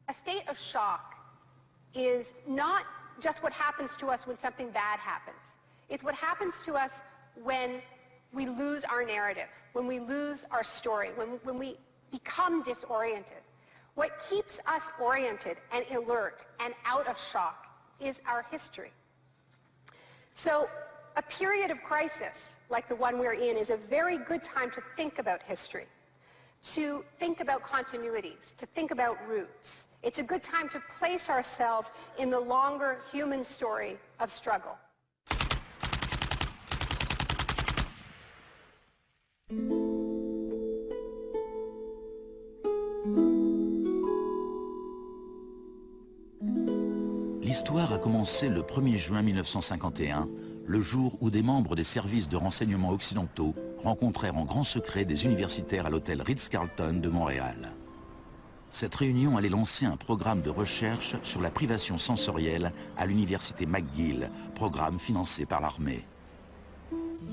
A state of shock is not just what happens to us when something bad happens. It's what happens to us when we lose our narrative, when we lose our story, when we become disoriented. What keeps us oriented and alert and out of shock is our history. So a period of crisis like the one we're in is a very good time to think about history, to think about continuities, to think about roots. It's a good time to place ourselves in the longer human story of struggle. L'histoire a commencé le 1er juin 1951, le jour où des membres des services de renseignement occidentaux rencontrèrent en grand secret des universitaires à l'hôtel Ritz-Carlton de Montréal. Cette réunion allait lancer un programme de recherche sur la privation sensorielle à l'université McGill, programme financé par l'armée.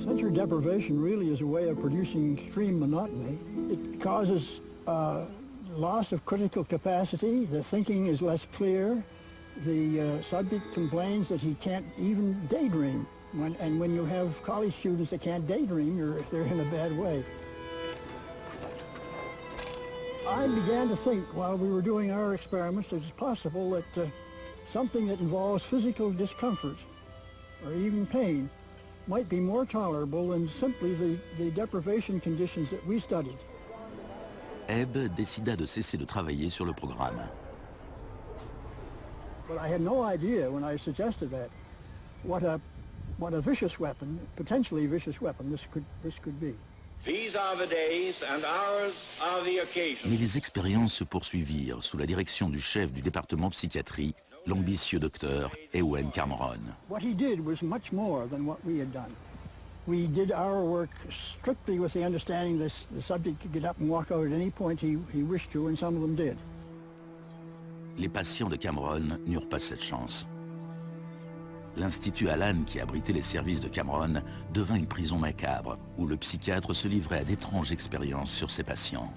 Sensory deprivation really is a way of producing extreme monotony. It causes loss of critical capacity. The thinking is less clear. The subject complains that he can't even daydream. And when you have college students that can't daydream, they're in a bad way. I began to think while we were doing our experiments that it's possible that something that involves physical discomfort or even pain might be more tolerable than simply the deprivation conditions that we studied. Ebb décida de cesser de travailler sur le programme. But I had no idea when I suggested that what a vicious weapon, potentially vicious weapon, this could be. These are the days and hours are the occasions. Mais les expériences se poursuivirent sous la direction du chef du département psychiatrie, l'ambitieux docteur Ewen Cameron. What he did was much more than what we had done. We did our work strictly with the understanding that the subject could get up and walk out at any point he wished to, and some of them did. Les patients de Cameron n'eurent pas cette chance. L'Institut Allen, qui abritait les services de Cameron, devint une prison macabre, où le psychiatre se livrait à d'étranges expériences sur ses patients.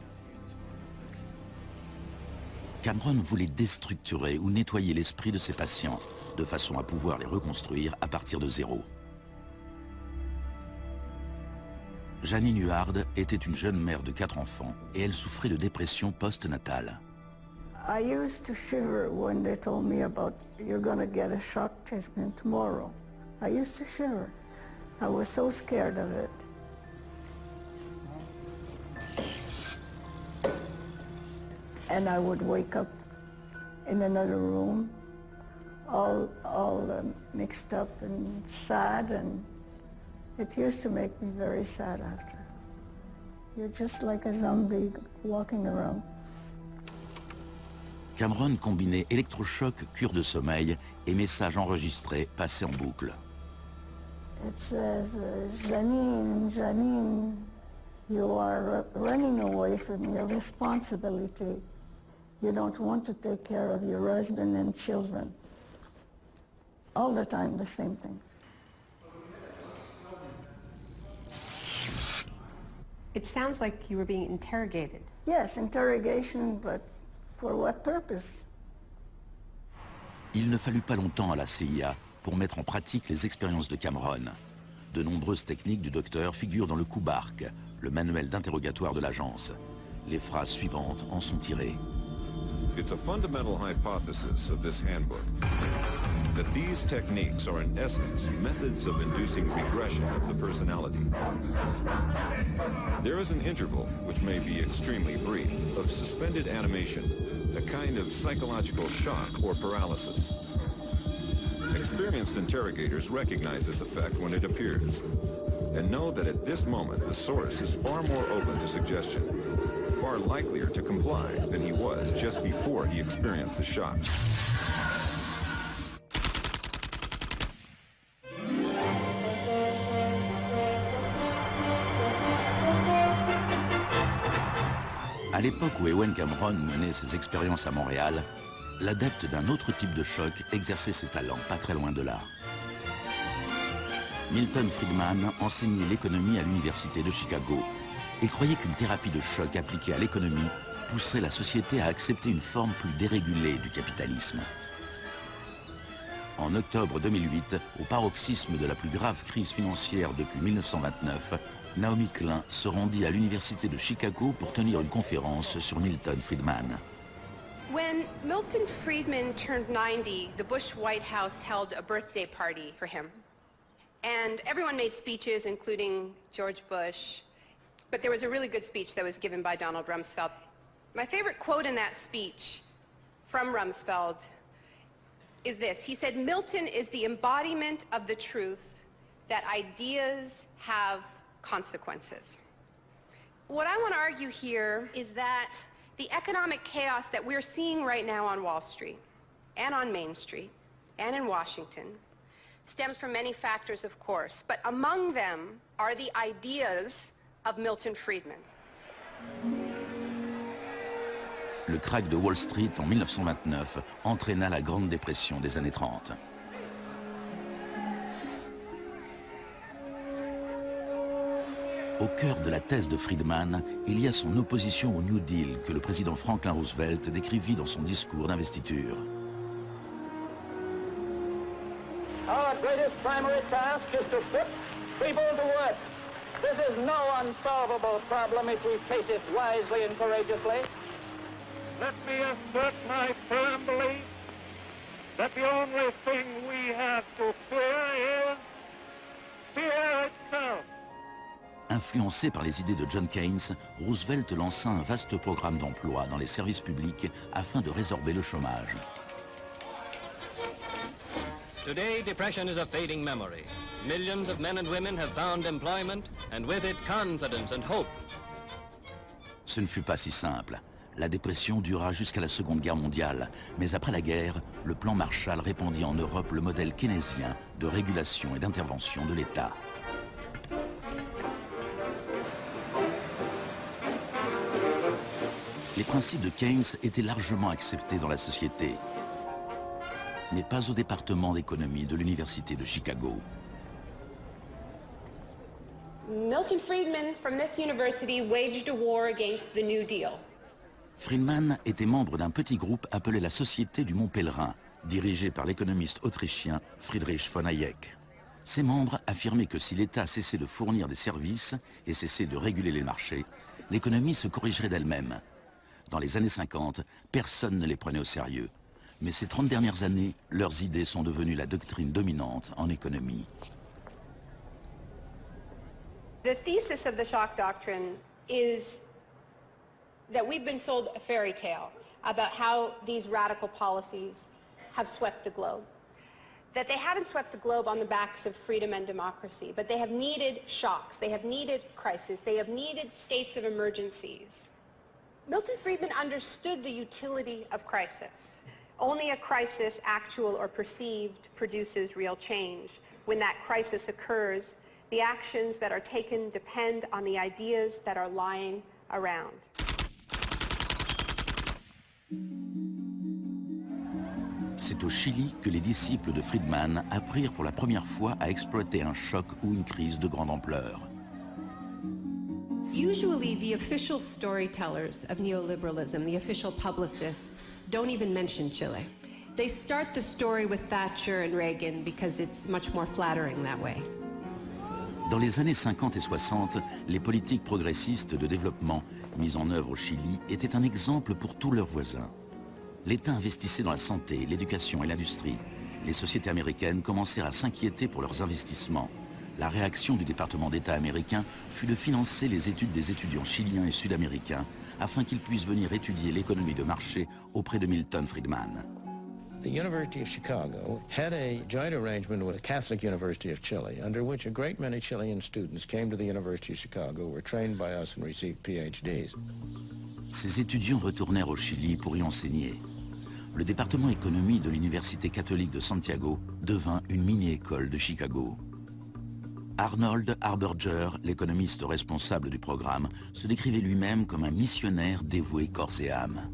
Cameron voulait déstructurer ou nettoyer l'esprit de ses patients, de façon à pouvoir les reconstruire à partir de zéro. Janine Huard était une jeune mère de 4 enfants et elle souffrait de dépression postnatale. I used to shiver when they told me about you're going to get a shock treatment tomorrow. I used to shiver. I was so scared of it. And I would wake up in another room, all mixed up and sad, and it used to make me very sad after. You're just like a zombie walking around. Cameron combinait électrochoc, cure de sommeil et messages enregistrés passés en boucle. It says, Janine, Janine, you are running away from your responsibility. You don't want to take care of your husband and children. All the time, the same thing. It sounds like you were being interrogated. Yes, interrogation, but for what purpose? Il ne fallut pas longtemps à la CIA pour mettre en pratique les expériences de Cameron. De nombreuses techniques du docteur figurent dans le Kubark, le manuel d'interrogatoire de l'agence. Les phrases suivantes en sont tirées. It's a fundamental hypothesis of this handbook that these techniques are in essence methods of inducing regression of the personality. There is an interval, which may be extremely brief, of suspended animation, a kind of psychological shock or paralysis. Experienced interrogators recognize this effect when it appears, and know that at this moment the source is far more open to suggestion, far likelier to comply than he was just before he experienced the shock. À l'époque où Ewen Cameron menait ses expériences à Montréal, l'adepte d'un autre type de choc exerçait ses talents pas très loin de là. Milton Friedman enseignait l'économie à l'université de Chicago et croyait qu'une thérapie de choc appliquée à l'économie pousserait la société à accepter une forme plus dérégulée du capitalisme. En octobre 2008, au paroxysme de la plus grave crise financière depuis 1929, Naomi Klein se rendit à l'université de Chicago pour tenir une conférence sur Milton Friedman. When Milton Friedman turned 90, the Bush White House held a birthday party for him. And everyone made speeches, including George Bush. But there was a really good speech that was given by Donald Rumsfeld. My favorite quote in that speech from Rumsfeld is this. He said, "Milton is the embodiment of the truth that ideas have consequences." What I want to argue here is that the economic chaos that we're seeing right now on Wall Street and on Main Street and in Washington stems from many factors, of course, but among them are the ideas of Milton Friedman. Le krach de Wall Street en 1929 entraîna la Grande Dépression des années 30. Au cœur de la thèse de Friedman, il y a son opposition au New Deal que le président Franklin Roosevelt décrivit dans son discours d'investiture. Our greatest primary task is to put people to work. This is no unsolvable problem if we face it wisely and courageously. Let me assert my firm belief that the only thing we have to fear is fear itself. Influencé par les idées de John Keynes, Roosevelt lança un vaste programme d'emploi dans les services publics afin de résorber le chômage. Today, depression is a fading memory. Millions of men and women have found employment, and with it confidence and hope. Ce ne fut pas si simple. La dépression dura jusqu'à la Seconde Guerre mondiale, mais après la guerre, le plan Marshall répandit en Europe le modèle keynésien de régulation et d'intervention de l'État. Les principes de Keynes étaient largement acceptés dans la société, mais pas au département d'économie de l'Université de Chicago. Milton Friedman from this university waged a war against the New Deal. Friedman était membre d'un petit groupe appelé la Société du Mont Pèlerin, dirigé par l'économiste autrichien Friedrich von Hayek. Ses membres affirmaient que si l'État cessait de fournir des services et cessait de réguler les marchés, l'économie se corrigerait d'elle-même. Dans les années 50, personne ne les prenait au sérieux. Mais ces 30 dernières années, leurs idées sont devenues la doctrine dominante en économie. The thesis of the shock doctrine is that we've been sold a fairy tale about how these radical policies have swept the globe. That they haven't swept the globe on the backs of freedom and democracy, but they have needed shocks, they have needed crises, they have needed states of emergencies. Milton Friedman understood the utility of crisis. Only a crisis, actual or perceived, produces real change. When that crisis occurs, the actions that are taken depend on the ideas that are lying around. C'est au Chili que les disciples de Friedman apprirent pour la première fois à exploiter un choc ou une crise de grande ampleur. Usually the official storytellers of neoliberalism, the official publicists, don't even mention Chile. They start the story with Thatcher and Reagan because it's much more flattering that way. Dans les années 50 et 60, les politiques progressistes de développement mises en œuvre au Chili étaient un exemple pour tous leurs voisins. L'État investissait dans la santé, l'éducation et l'industrie. Les sociétés américaines commencèrent à s'inquiéter pour leurs investissements. La réaction du département d'État américain fut de financer les études des étudiants chiliens et sud-américains afin qu'ils puissent venir étudier l'économie de marché auprès de Milton Friedman. The University of Chicago had a joint arrangement with the Catholic University of Chile, under which a great many Chilean students came to the University of Chicago, were trained by us and received PhDs. Ces étudiants retournèrent au Chili pour y enseigner. Le département économie de l'Université catholique de Santiago devint une mini-école de Chicago. Arnold Harberger, l'économiste responsable du programme, se décrivait lui-même comme un missionnaire dévoué corps et âme.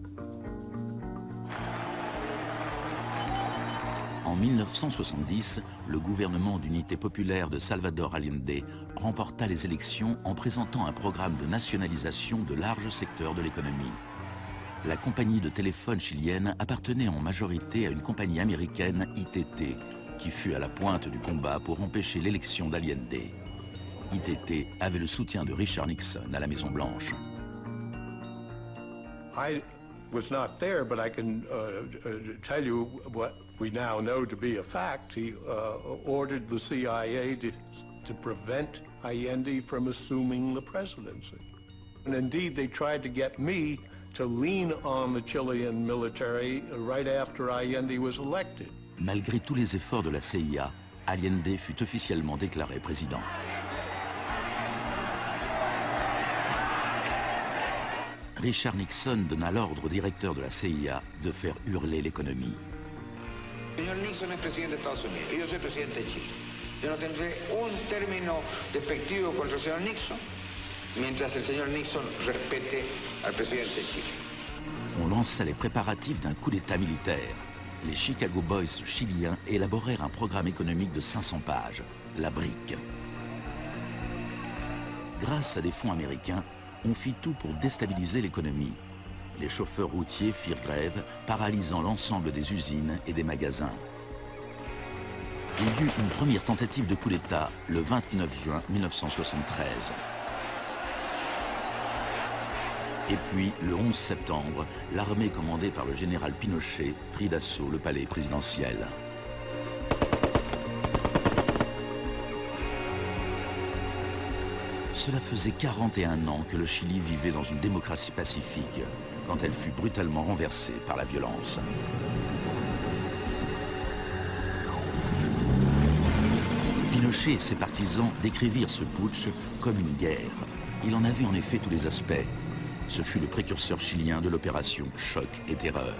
En 1970, le gouvernement d'unité populaire de Salvador Allende remporta les élections en présentant un programme de nationalisation de larges secteurs de l'économie. la compagnie de téléphone chilienne appartenait en majorité à une compagnie américaine, ITT, qui fut à la pointe du combat pour empêcher l'élection d'Allende. ITT avait le soutien de Richard Nixon à la Maison-Blanche. I was not there, but I can tell you what we now know to be a fact. He ordered the CIA to prevent Allende from assuming the presidency. And indeed, they tried to get me to lean on the Chilean military right after Allende was elected. Malgré tous les efforts de la CIA, Allende fut officiellement déclaré président. Richard Nixon donna l'ordre au directeur de la CIA de faire hurler l'économie. Señor Nixon es presidente de Estados Unidos y yo soy presidente de Chile. Yo no tendré un término despectivo contra el señor Nixon mientras el señor Nixon respete al presidente de Chile. On lança les préparatifs d'un coup d'État militaire. Les Chicago Boys chiliens élaborèrent un programme économique de 500 pages, la brique. Grâce à des fonds américains, on fit tout pour déstabiliser l'économie. Les chauffeurs routiers firent grève, paralysant l'ensemble des usines et des magasins. Il y eut une première tentative de coup d'État le 29 juin 1973. Et puis, le 11 septembre, l'armée commandée par le général Pinochet prit d'assaut le palais présidentiel. Cela faisait 41 ans que le Chili vivait dans une démocratie pacifique, quand elle fut brutalement renversée par la violence. Pinochet et ses partisans décrivirent ce putsch comme une guerre. Il en avait en effet tous les aspects. Ce fut le précurseur chilien de l'opération Choc et Terreur.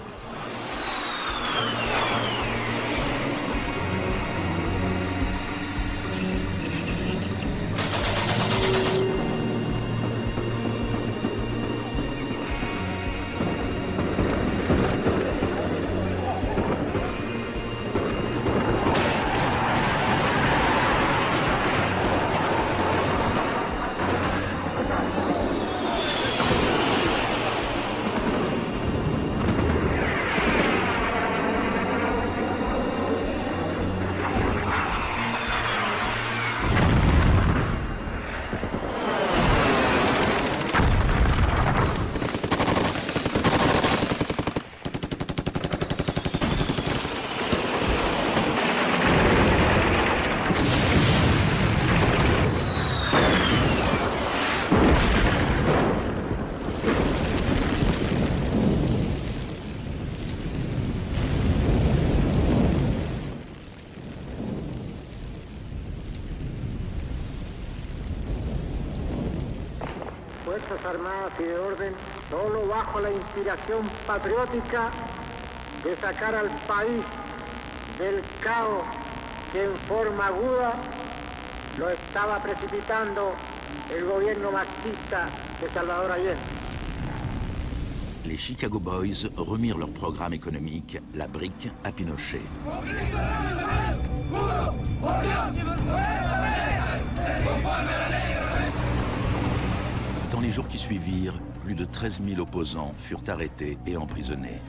Fuerzas Armadas y de Orden, solo bajo la inspiración patriótica de sacar al país del caos que en forma aguda lo estaba precipitando el gobierno marxista de Salvador Allende. Les Chicago Boys remirent leur programme économique, la brique, à Pinochet. Dans les jours qui suivirent, plus de 13 000 opposants furent arrêtés et emprisonnés.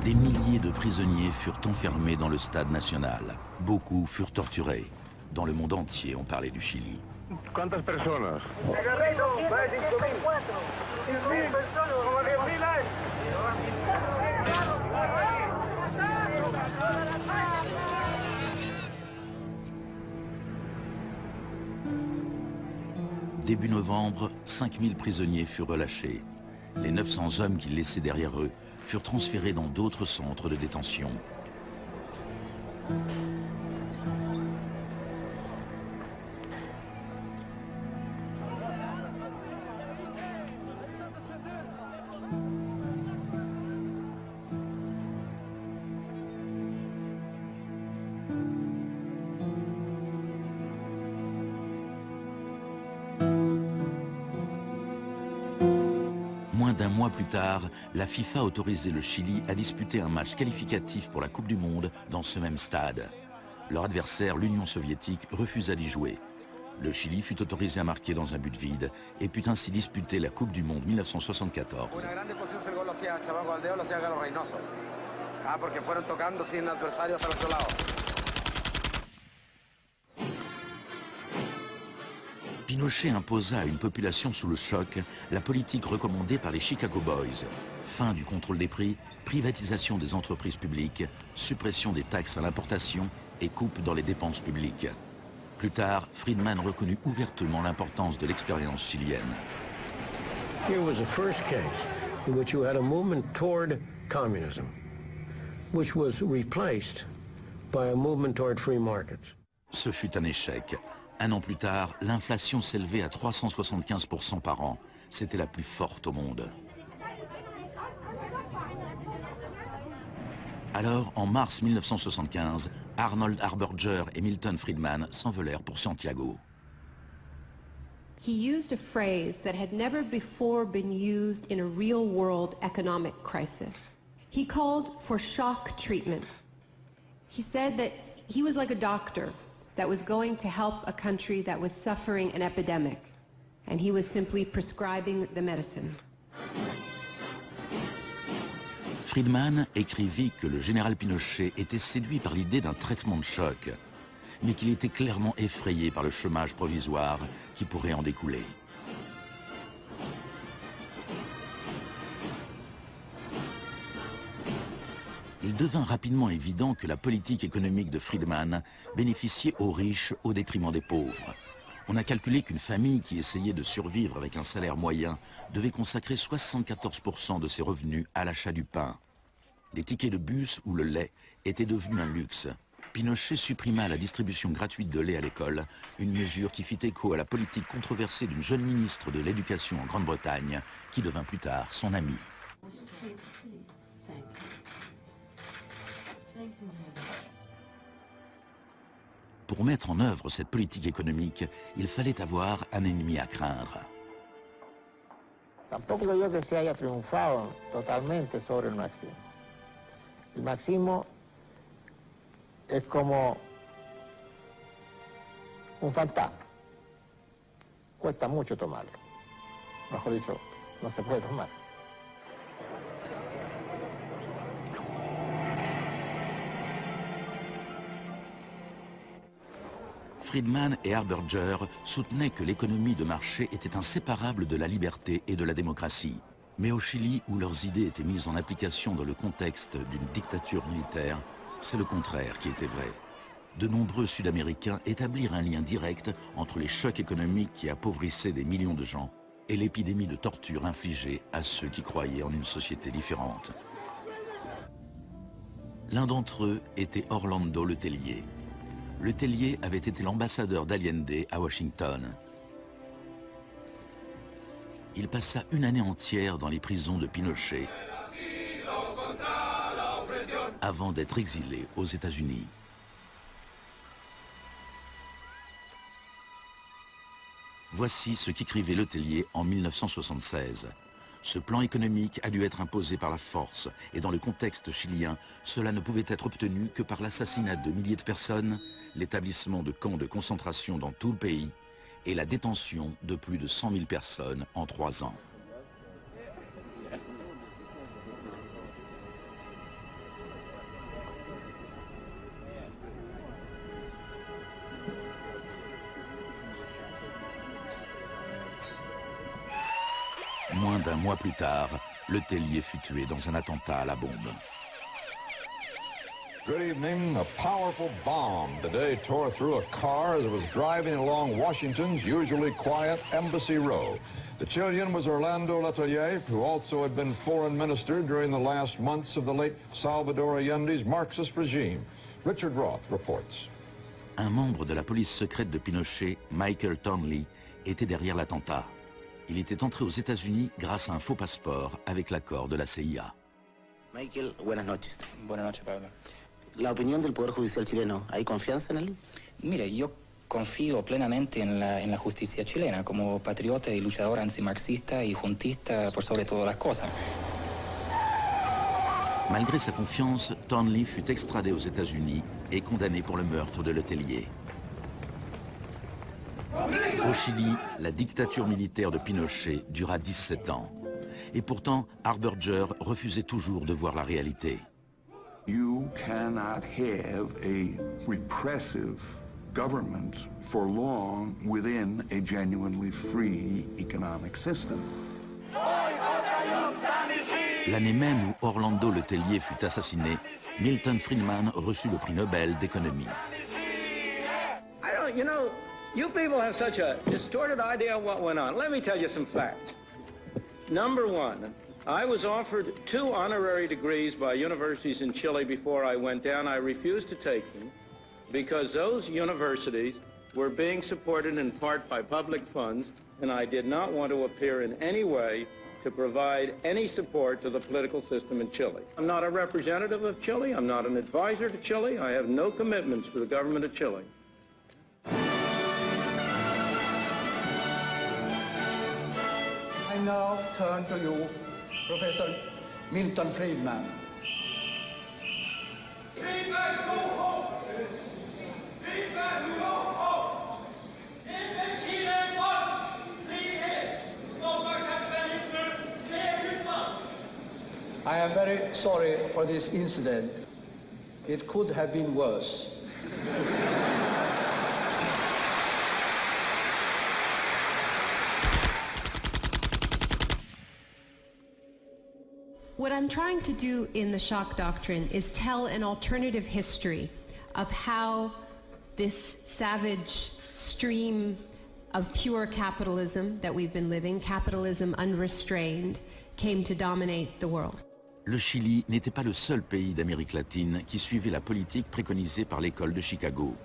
Des milliers de prisonniers furent enfermés dans le stade national. Beaucoup furent torturés. Dans le monde entier, on parlait du Chili. ¿Cuántas personas? Début novembre, 5000 prisonniers furent relâchés. Les 900 hommes qu'ils laissaient derrière eux furent transférés dans d'autres centres de détention. Moins d'un mois plus tard, la FIFA autorisait le Chili à disputer un match qualificatif pour la Coupe du Monde dans ce même stade. Leur adversaire, l'Union soviétique, refusa d'y jouer. Le Chili fut autorisé à marquer dans un but vide et put ainsi disputer la Coupe du Monde 1974. Pinochet imposa à une population sous le choc la politique recommandée par les Chicago Boys. Fin du contrôle des prix, privatisation des entreprises publiques, suppression des taxes à l'importation et coupe dans les dépenses publiques. Plus tard, Friedman reconnut ouvertement l'importance de l'expérience chilienne. Here was a first case in which you had a movement toward communism, which was replaced by a movement toward free markets. Ce fut un échec. Un an plus tard, l'inflation s'élevait à 375% par an. C'était la plus forte au monde. Alors, en mars 1975, Arnold Harberger et Milton Friedman s'envolèrent pour Santiago. He used a phrase that had never before been used in a real-world economic crisis. He called for shock treatment. He said that he was like a doctor that was going to help a country that was suffering an epidemic, and he was simply prescribing the medicine. Friedman écrivit que le général Pinochet était séduit par l'idée d'un traitement de choc, mais qu'il était clairement effrayé par le chômage provisoire qui pourrait en découler. Il devint rapidement évident que la politique économique de Friedman bénéficiait aux riches au détriment des pauvres. On a calculé qu'une famille qui essayait de survivre avec un salaire moyen devait consacrer 74% de ses revenus à l'achat du pain. Les tickets de bus ou le lait étaient devenus un luxe. Pinochet supprima la distribution gratuite de lait à l'école, une mesure qui fit écho à la politique controversée d'une jeune ministre de l'Éducation en Grande-Bretagne, qui devint plus tard son amie. Pour mettre en œuvre cette politique économique, il fallait avoir un ennemi à craindre. Tampoco creo que se haya triunfado totalmente sobre el marxismo. El marxismo es como un fantasma. Cuesta mucho tomarlo. Mejor dicho, no se puede tomar. Friedman et Harberger soutenaient que l'économie de marché était inséparable de la liberté et de la démocratie. Mais au Chili, où leurs idées étaient mises en application dans le contexte d'une dictature militaire, c'est le contraire qui était vrai. De nombreux Sud-Américains établirent un lien direct entre les chocs économiques qui appauvissaient des millions de gens et l'épidémie de torture infligée à ceux qui croyaient en une société différente. L'un d'entre eux était Orlando Letelier. Letelier avait été l'ambassadeur d'Allende à Washington. Il passa une année entière dans les prisons de Pinochet avant d'être exilé aux États-Unis. Voici ce qu'écrivait Letelier en 1976. Ce plan économique a dû être imposé par la force et dans le contexte chilien, cela ne pouvait être obtenu que par l'assassinat de milliers de personnes, l'établissement de camps de concentration dans tout le pays et la détention de plus de 100 000 personnes en 3 ans. Moins d'un mois plus tard, Letelier fut tué dans un attentat à la bombe. Good evening. A powerful bomb today tore through a car as it was driving along Washington's usually quiet Embassy Road. The Chilean was Orlando Letelier, who also had been foreign minister during the last months of the late Salvador Allende's Marxist regime. Richard Roth reports. Un membre de la police secrète de Pinochet, Michael Townley, était derrière l'attentat. Il était entré aux États-Unis grâce à un faux passeport avec l'accord de la CIA. Michael, buenas noches. Buenas noches, Pablo. La opinión del Poder Judicial chileno, ¿hay confianza en él? Mire, yo confío plenamente en la justicia chilena como patriota y luchador antimarxista y juntista por sobre todas las cosas. Malgré sa confiance, Thornley fut extradé aux États-Unis et condamné pour le meurtre de Letellier. Au Chili, la dictature militaire de Pinochet dura 17 ans. Et pourtant, Harberger refusait toujours de voir la réalité. You cannot have a repressive government for long within a genuinely free economic system. L'année même où Orlando Letellier fut assassiné, Milton Friedman reçut le prix Nobel d'économie. You know, you people have such a distorted idea of what went on. Let me tell you some facts. Number one, I was offered 2 honorary degrees by universities in Chile before I went down. I refused to take them because those universities were being supported in part by public funds, and I did not want to appear in any way to provide any support to the political system in Chile. I'm not a representative of Chile. I'm not an advisor to Chile. I have no commitments to the government of Chile. I now turn to you, Professor Milton Friedman. I am very sorry for this incident. It could have been worse. What I'm trying to do in the shock doctrine is tell an alternative history of how this savage stream of pure capitalism that we've been living, capitalism unrestrained, came to dominate the world. Le Chili n'était pas le seul pays d'Amérique latine qui suivait la politique préconisée par l'école de Chicago.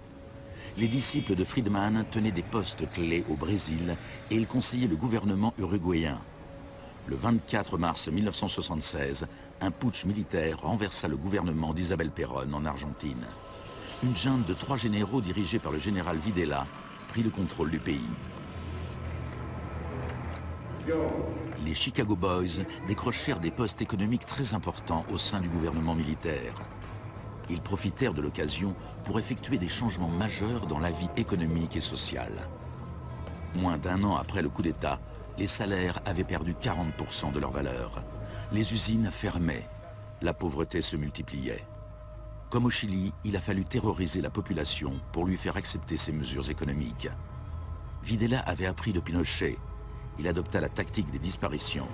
Les disciples de Friedman tenaient des postes clés au Brésil et ils conseillaient le gouvernement uruguayen. Le 24 mars 1976, un putsch militaire renversa le gouvernement d'Isabel Perón en Argentine. Une junte de 3 généraux dirigée par le général Videla prit le contrôle du pays. Les Chicago Boys décrochèrent des postes économiques très importants au sein du gouvernement militaire. Ils profitèrent de l'occasion pour effectuer des changements majeurs dans la vie économique et sociale. Moins d'1 an après le coup d'État, les salaires avaient perdu 40% de leur valeur. Les usines fermaient. La pauvreté se multipliait. Comme au Chili, il a fallu terroriser la population pour lui faire accepter ces mesures économiques. Videla avait appris de Pinochet. Il adopta la tactique des disparitions.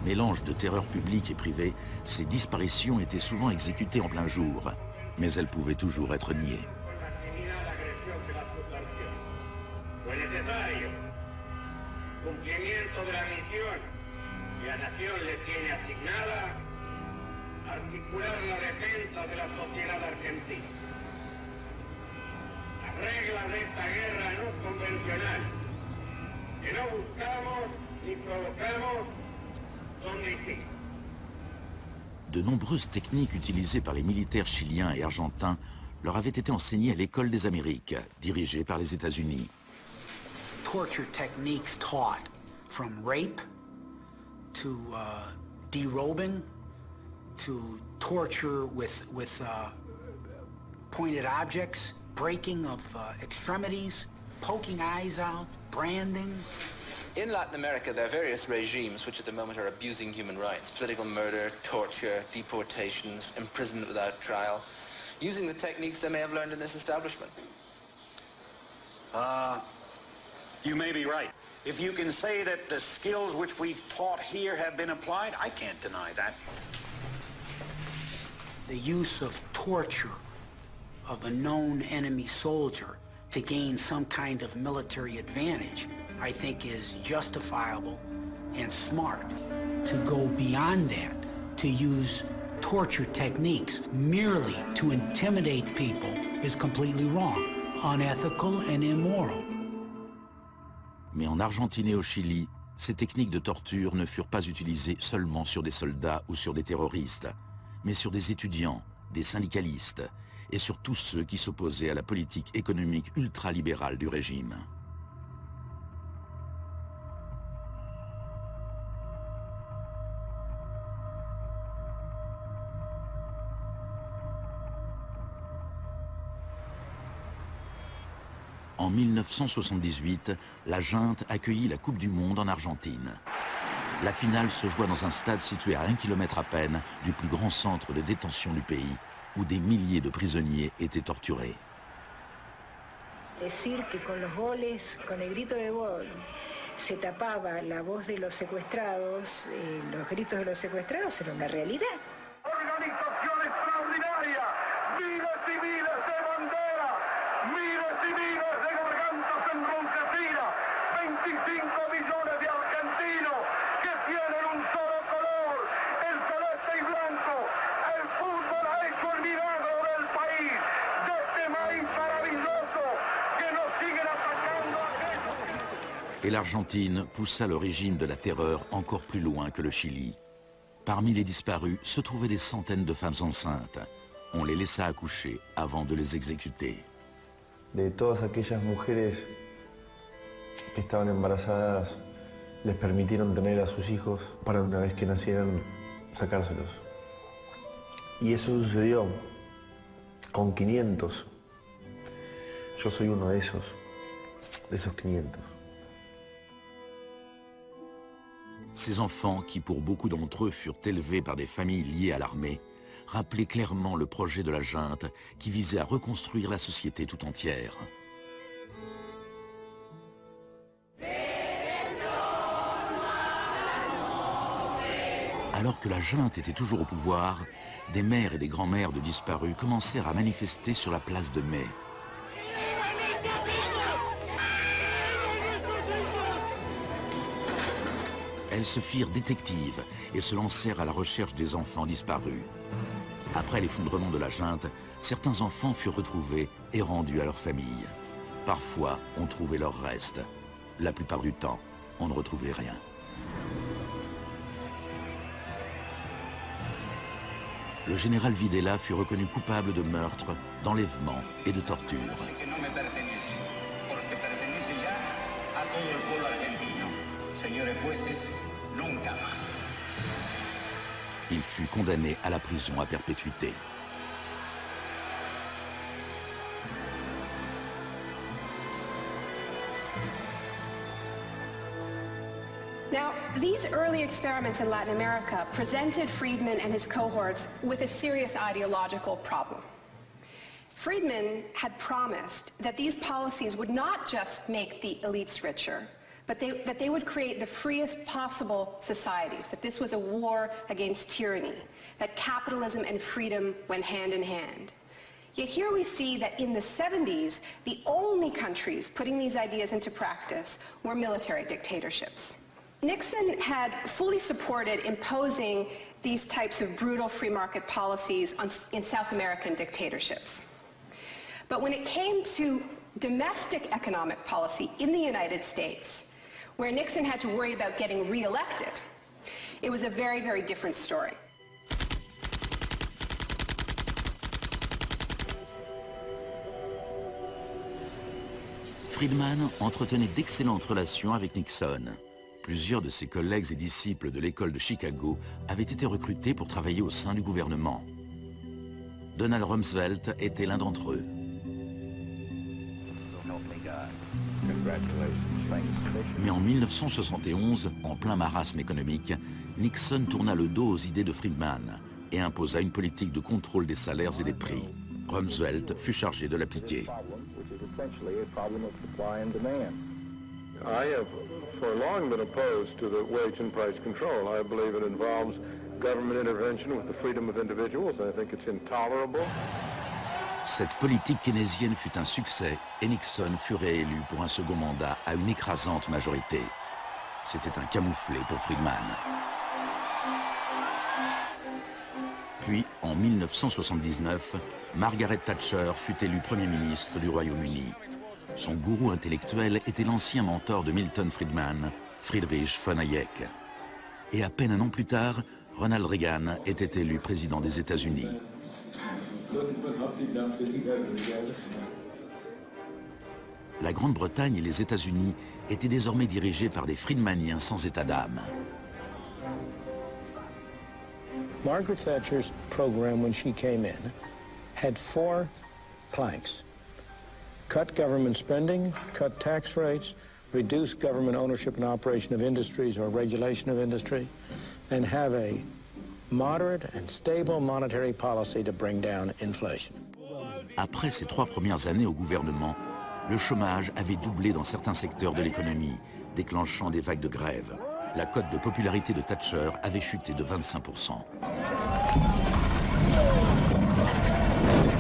Mélange de terreur publique et privée, ces disparitions étaient souvent exécutées en plein jour, mais elles pouvaient toujours être niées. Cumplimiento de la misión que la nación le tiene asignada, articular la defensa de la sociedad argentina. Las reglas de esta guerra no convencional, que no buscamos ni provocamos, son distintas. De nombreuses techniques utilisées par les militaires chiliens et argentins leur avaient été enseignées à l'École des Amériques, dirigée par les États-Unis. Torture techniques taught, from rape to derobing to torture with pointed objects, breaking of extremities, poking eyes out, branding. In Latin America, there are various regimes which at the moment are abusing human rights. Political murder, torture, deportations, imprisonment without trial, using the techniques they may have learned in this establishment. You may be right. If you can say that the skills which we've taught here have been applied, I can't deny that. The use of torture of a known enemy soldier to gain some kind of military advantage, I think is justifiable and smart. To go beyond that, to use torture techniques merely to intimidate people is completely wrong, unethical and immoral. Mais en Argentine et au Chili, ces techniques de torture ne furent pas utilisées seulement sur des soldats ou sur des terroristes, mais sur des étudiants, des syndicalistes et sur tous ceux qui s'opposaient à la politique économique ultralibérale du régime. En 1978, la junte accueillit la Coupe du Monde en Argentine. La finale se joua dans un stade situé à 1 kilomètre à peine du plus grand centre de détention du pays, où des milliers de prisonniers étaient torturés. Decir que con los goles, con el grito de gol, se tapaba la voz de los secuestrados, los gritos de los secuestrados era una realidad. Organización extraordinaria, miles y miles de banderas, miles y miles de gargantas enronquecidas, 25 millones de argentinos que tienen un solo color, el celeste y blanco. El fútbol ha hecho el milagro del país, de este maíz maravilloso que nos siguen atacando a aquellos que... Et l'Argentine poussa le régime de la terreur encore plus loin que le Chili. Parmi les disparus se trouvaient des centaines de femmes enceintes. On les laissa accoucher avant de les exécuter. De todas aquellas mujeres que estaban embarazadas, les permitieron tener a sus hijos para una vez que nacieran, sacárselos. Y eso sucedió con 500. Yo soy uno de esos 500. Ces enfants, qui pour beaucoup d'entre eux furent élevés par des familles liées à l'armée, rappelaient clairement le projet de la junte qui visait à reconstruire la société tout entière. Alors que la junte était toujours au pouvoir, des mères et des grands-mères de disparus commencèrent à manifester sur la place de Mai. Elles se firent détectives et se lancèrent à la recherche des enfants disparus. Après l'effondrement de la junte, certains enfants furent retrouvés et rendus à leur famille. Parfois, on trouvait leurs restes. La plupart du temps, on ne retrouvait rien. Le général Videla fut reconnu coupable de meurtre, d'enlèvement et de torture. Il fut condamné à la prison à perpétuité. Now, these early experiments in Latin America presented Friedman and his cohorts with a serious ideological problem. Friedman had promised that these policies would not just make the elites richer, but that they would create the freest possible societies, that this was a war against tyranny, that capitalism and freedom went hand in hand. Yet here we see that in the 70s, the only countries putting these ideas into practice were military dictatorships. Nixon had fully supported imposing these types of brutal free market policies in South American dictatorships. But when it came to domestic economic policy in the United States, where Nixon had to worry about getting re-elected, it was a very, very different story. Friedman entretenait d'excellentes relations avec Nixon. Plusieurs de ses collègues et disciples de l'école de Chicago avaient été recrutés pour travailler au sein du gouvernement. Donald Rumsfeld était l'un d'entre eux. Mais en 1971, en plein marasme économique, Nixon tourna le dos aux idées de Friedman et imposa une politique de contrôle des salaires et des prix. Rumsfeld fut chargé de l'appliquer. I have for long been opposed to the wage and price control. I believe it involves government intervention with the freedom of individuals. I think it's intolerable. Cette politique keynésienne fut un succès et Nixon fut réélu pour un second mandat à une écrasante majorité. C'était un camouflet pour Friedman. Puis, en 1979, Margaret Thatcher fut élue Premier ministre du Royaume-Uni. Son gourou intellectuel était l'ancien mentor de Milton Friedman, Friedrich von Hayek. Et à peine un an plus tard, Ronald Reagan était élu président des États-Unis. La Grande-Bretagne et les États-Unis étaient désormais dirigés par des Friedmaniens sans état d'âme. Margaret Thatcher's program when she came in had 4 planks. Cut government spending, cut tax rates, reduce government ownership and operation of industries or regulation of industry, and have a moderate and stable monetary policy to bring down inflation. Après ses 3 premières années au gouvernement, le chômage avait doublé dans certains secteurs de l'économie, déclenchant des vagues de grève. La cote de popularité de Thatcher avait chuté de 25%.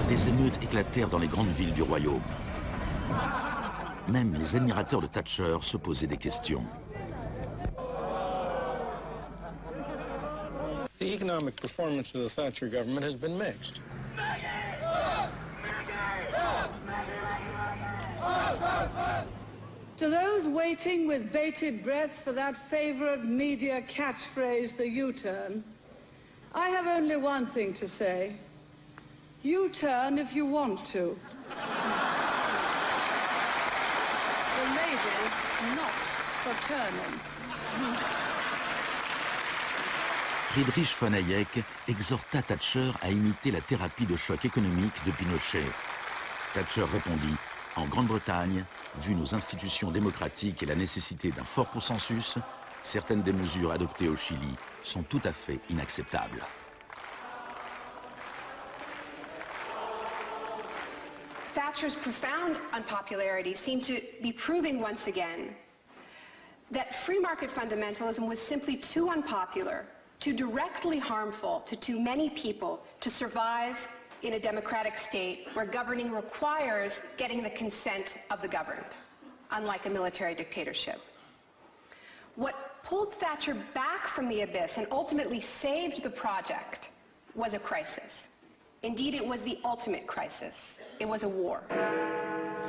Des émeutes éclatèrent dans les grandes villes du royaume. Même les admirateurs de Thatcher se posaient des questions. The economic performance of the Thatcher government has been mixed. To those waiting with bated breath for that favorite media catchphrase, the U-turn, I have only one thing to say. U-turn if you want to. The ladies not for turning. Friedrich von Hayek exhorta Thatcher à imiter la thérapie de choc économique de Pinochet. Thatcher répondit: en Grande-Bretagne, vu nos institutions démocratiques et la nécessité d'un fort consensus, certaines des mesures adoptées au Chili sont tout à fait inacceptables. Thatcher's profound unpopularity seemed to be proving once again that free market fundamentalism was simply too unpopular, too directly harmful to too many people to survive in a democratic state where governing requires getting the consent of the governed, unlike a military dictatorship. What pulled Thatcher back from the abyss and ultimately saved the project was a crisis. Indeed, it was the ultimate crisis. It was a war.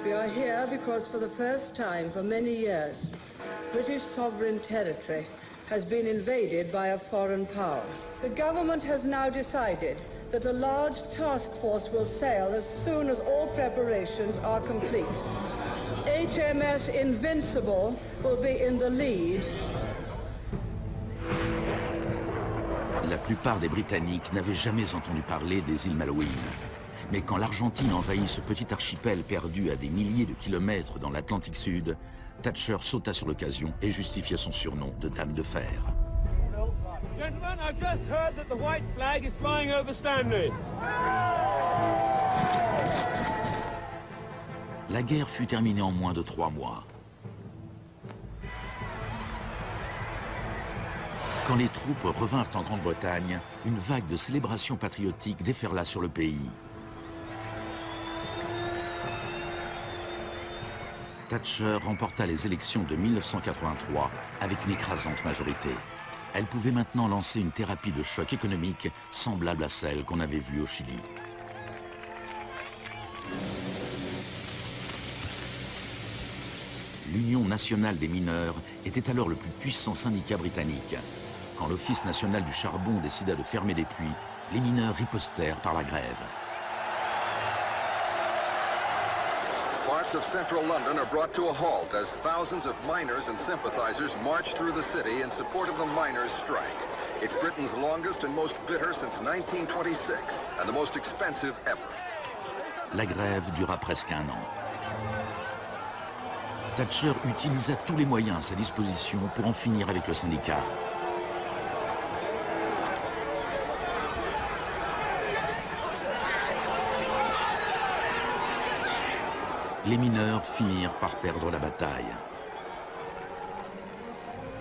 We are here because for the first time for many years, British sovereign territory has been invaded by a foreign power. The government has now decided that a large task force will sail as soon as all preparations are complete. HMS Invincible will be in the lead. La plupart des Britanniques n'avaient jamais entendu parler des îles Malouines. Mais quand l'Argentine envahit ce petit archipel perdu à des milliers de kilomètres dans l'Atlantique Sud, Thatcher sauta sur l'occasion et justifia son surnom de Dame de Fer. Gentlemen, I've just heard that the white flag is flying over Stanley. La guerre fut terminée en moins de 3 mois. Quand les troupes revinrent en Grande-Bretagne, une vague de célébrations patriotiques déferla sur le pays. Thatcher remporta les élections de 1983 avec une écrasante majorité. Elle pouvait maintenant lancer une thérapie de choc économique semblable à celle qu'on avait vue au Chili. L'Union nationale des mineurs était alors le plus puissant syndicat britannique. Quand l'Office national du charbon décida de fermer des puits, les mineurs ripostèrent par la grève. Parts of central London are brought to a halt as thousands of miners and sympathizers march through the city in support of the miners' strike. It's Britain's longest and most bitter since 1926, and the most expensive ever. La grève dura presque 1 an. Thatcher utilisa tous les moyens à sa disposition pour en finir avec le syndicat. Les mineurs finirent par perdre la bataille.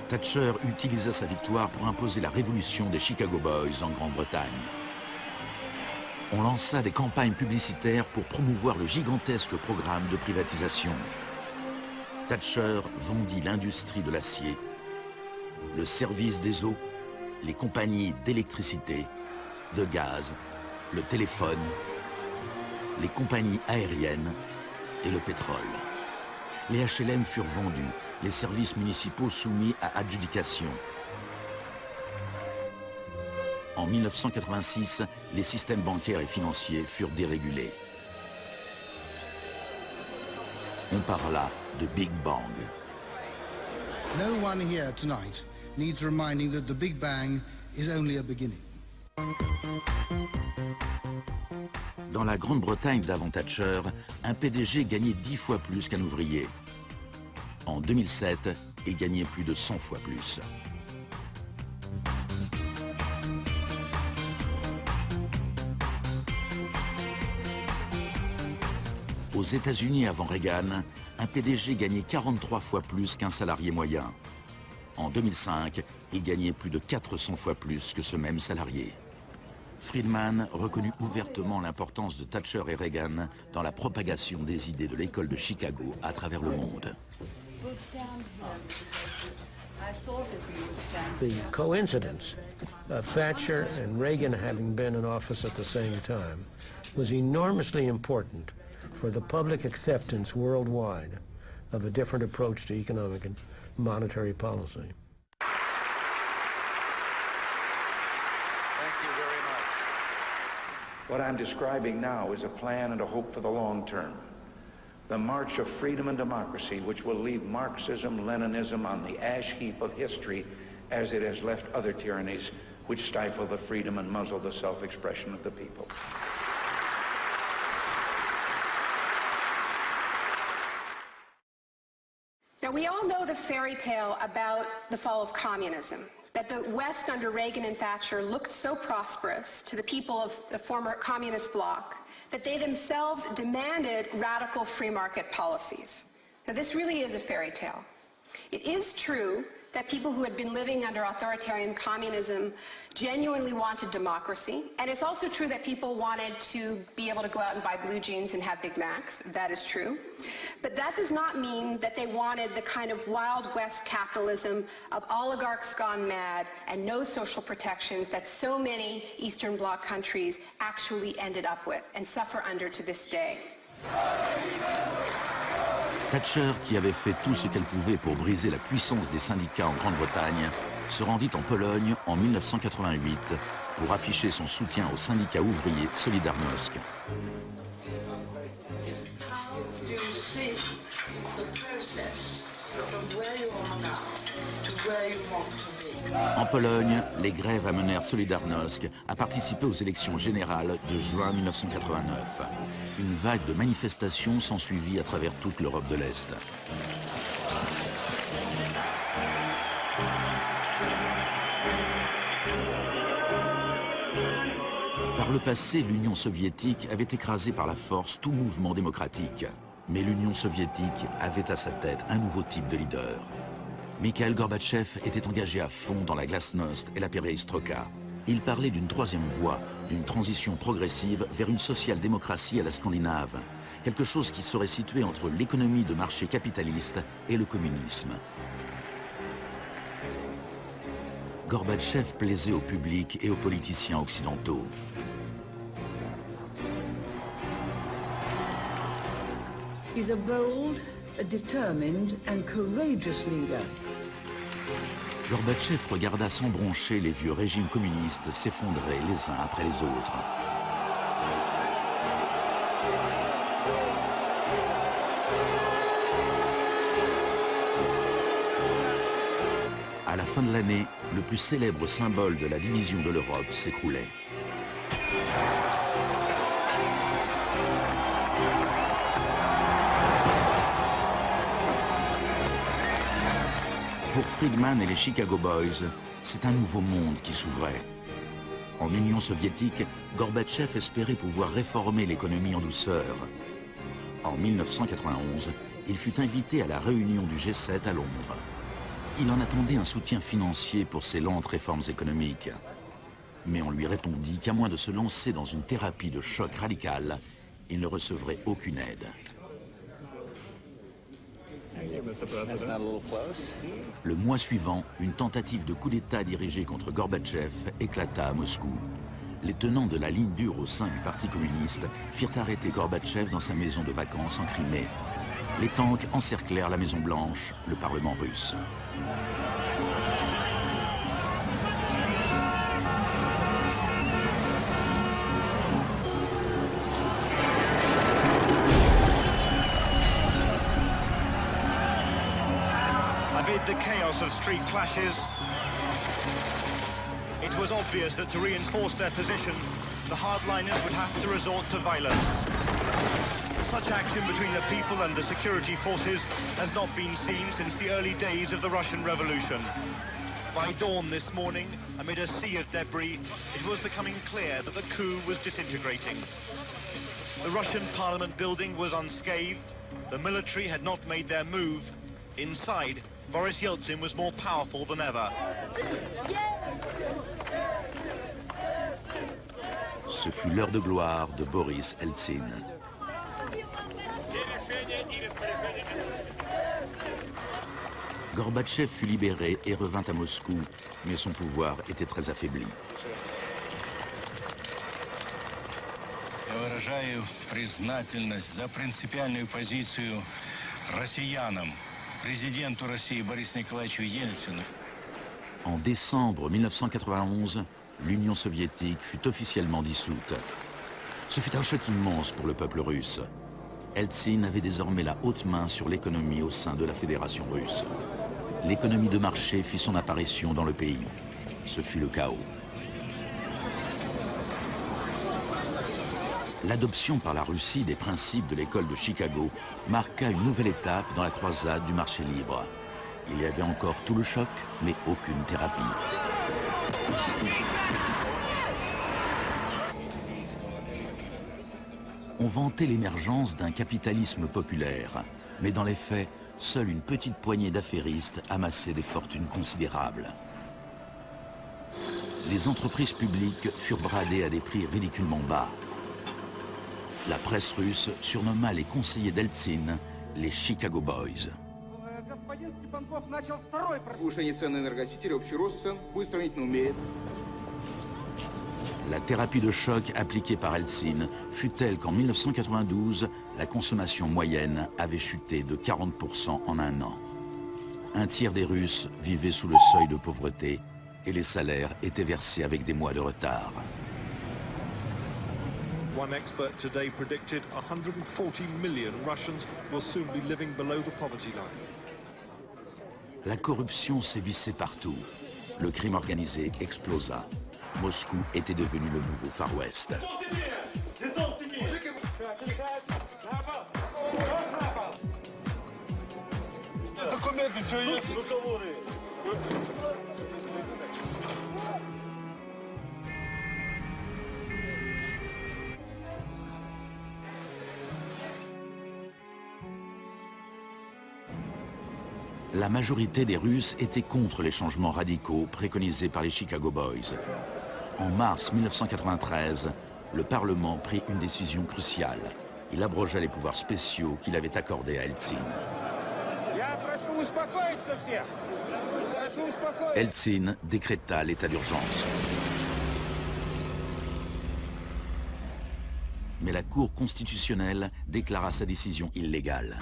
Thatcher utilisa sa victoire pour imposer la révolution des Chicago Boys en Grande-Bretagne. On lança des campagnes publicitaires pour promouvoir le gigantesque programme de privatisation. Thatcher vendit l'industrie de l'acier, le service des eaux, les compagnies d'électricité, de gaz, le téléphone, les compagnies aériennes et le pétrole. Les HLM furent vendus, les services municipaux soumis à adjudication. En 1986, les systèmes bancaires et financiers furent dérégulés. On parla de Big Bang. No one here tonight needs reminding that the Big Bang is only a beginning. Dans la Grande-Bretagne d'avant Thatcher, un PDG gagnait 10 fois plus qu'un ouvrier. En 2007, il gagnait plus de 100 fois plus. Aux États-Unis avant Reagan, un PDG gagnait 43 fois plus qu'un salarié moyen. En 2005, il gagnait plus de 400 fois plus que ce même salarié. Friedman reconnut ouvertement l'importance de Thatcher et Reagan dans la propagation des idées de l'école de Chicago à travers le monde. The coincidence of Thatcher and Reagan having been in office at the same time was enormously important for the public acceptance worldwide of a different approach to economic and monetary policy. What I'm describing now is a plan and a hope for the long term. The march of freedom and democracy, which will leave Marxism, Leninism on the ash heap of history as it has left other tyrannies which stifle the freedom and muzzle the self-expression of the people. Now, we all know the fairy tale about the fall of communism, that the West under Reagan and Thatcher looked so prosperous to the people of the former communist bloc that they themselves demanded radical free market policies. Now, this really is a fairy tale. It is true that people who had been living under authoritarian communism genuinely wanted democracy. And it's also true that people wanted to be able to go out and buy blue jeans and have Big Macs. That is true. But that does not mean that they wanted the kind of Wild West capitalism of oligarchs gone mad and no social protections that so many Eastern Bloc countries actually ended up with and suffer under to this day. Thatcher, qui avait fait tout ce qu'elle pouvait pour briser la puissance des syndicats en Grande-Bretagne, se rendit en Pologne en 1988 pour afficher son soutien au syndicat ouvrier Solidarność. En Pologne, les grèves amenèrent Solidarność à participer aux élections générales de juin 1989. Une vague de manifestations s'ensuivit à travers toute l'Europe de l'Est. Par le passé, l'Union soviétique avait écrasé par la force tout mouvement démocratique. Mais l'Union soviétique avait à sa tête un nouveau type de leader. Mikhail Gorbatchev était engagé à fond dans la glasnost et la perestroïka. Il parlait d'une troisième voie, d'une transition progressive vers une social-démocratie à la scandinave, quelque chose qui serait situé entre l'économie de marché capitaliste et le communisme. Gorbatchev plaisait au public et aux politiciens occidentaux. He's a bold, a determined and courageous leader. Gorbatchev regarda sans broncher les vieux régimes communistes s'effondrer les uns après les autres. À la fin de l'année, le plus célèbre symbole de la division de l'Europe s'écroulait. Pour Friedman et les Chicago Boys, c'est un nouveau monde qui s'ouvrait. En Union soviétique, Gorbatchev espérait pouvoir réformer l'économie en douceur. En 1991, il fut invité à la réunion du G7 à Londres. Il en attendait un soutien financier pour ses lentes réformes économiques. Mais on lui répondit qu'à moins de se lancer dans une thérapie de choc radical, il ne recevrait aucune aide. Le mois suivant, une tentative de coup d'État dirigée contre Gorbatchev éclata à Moscou. Les tenants de la ligne dure au sein du Parti communiste firent arrêter Gorbatchev dans sa maison de vacances en Crimée. Les tanks encerclèrent la Maison Blanche, le Parlement russe. chaos of street clashes, it was obvious that to reinforce their position, the hardliners would have to resort to violence. Such action between the people and the security forces has not been seen since the early days of the Russian Revolution. By dawn this morning, amid a sea of debris, it was becoming clear that the coup was disintegrating. The Russian parliament building was unscathed. The military had not made their move. Inside, Boris Yeltsin was more powerful than ever. Ce fut l'heure de gloire de Boris Eltsine. Gorbatchev fut libéré et revint à Moscou, mais son pouvoir était très affaibli. Я выражаю признательность за принципиальную позицию россиянам, президенту России Борису Николаевичу Ельцину. En décembre 1991, l'Union soviétique fut officiellement dissoute. Ce fut un choc immense pour le peuple russe. Eltsine avait désormais la haute main sur l'économie au sein de la Fédération russe. L'économie de marché fit son apparition dans le pays. Ce fut le chaos. L'adoption par la Russie des principes de l'école de Chicago marqua une nouvelle étape dans la croisade du marché libre. Il y avait encore tout le choc, mais aucune thérapie. On vantait l'émergence d'un capitalisme populaire, mais dans les faits, seule une petite poignée d'affairistes amassait des fortunes considérables. Les entreprises publiques furent bradées à des prix ridiculement bas. La presse russe surnomma les conseillers d'Eltsine les Chicago Boys. La thérapie de choc appliquée par Eltsine fut telle qu'en 1992, la consommation moyenne avait chuté de 40% en un an. Un tiers des Russes vivaient sous le seuil de pauvreté et les salaires étaient versés avec des mois de retard. One expert today predicted 140 million Russians will soon be living below the poverty line. La corruption sévissait partout. Le crime organisé explosa. Moscou était devenu le nouveau Far West. La majorité des Russes était contre les changements radicaux préconisés par les Chicago Boys. En mars 1993, le Parlement prit une décision cruciale. Il abrogea les pouvoirs spéciaux qu'il avait accordés à Eltsine. Eltsine décréta l'état d'urgence. Mais la Cour constitutionnelle déclara sa décision illégale.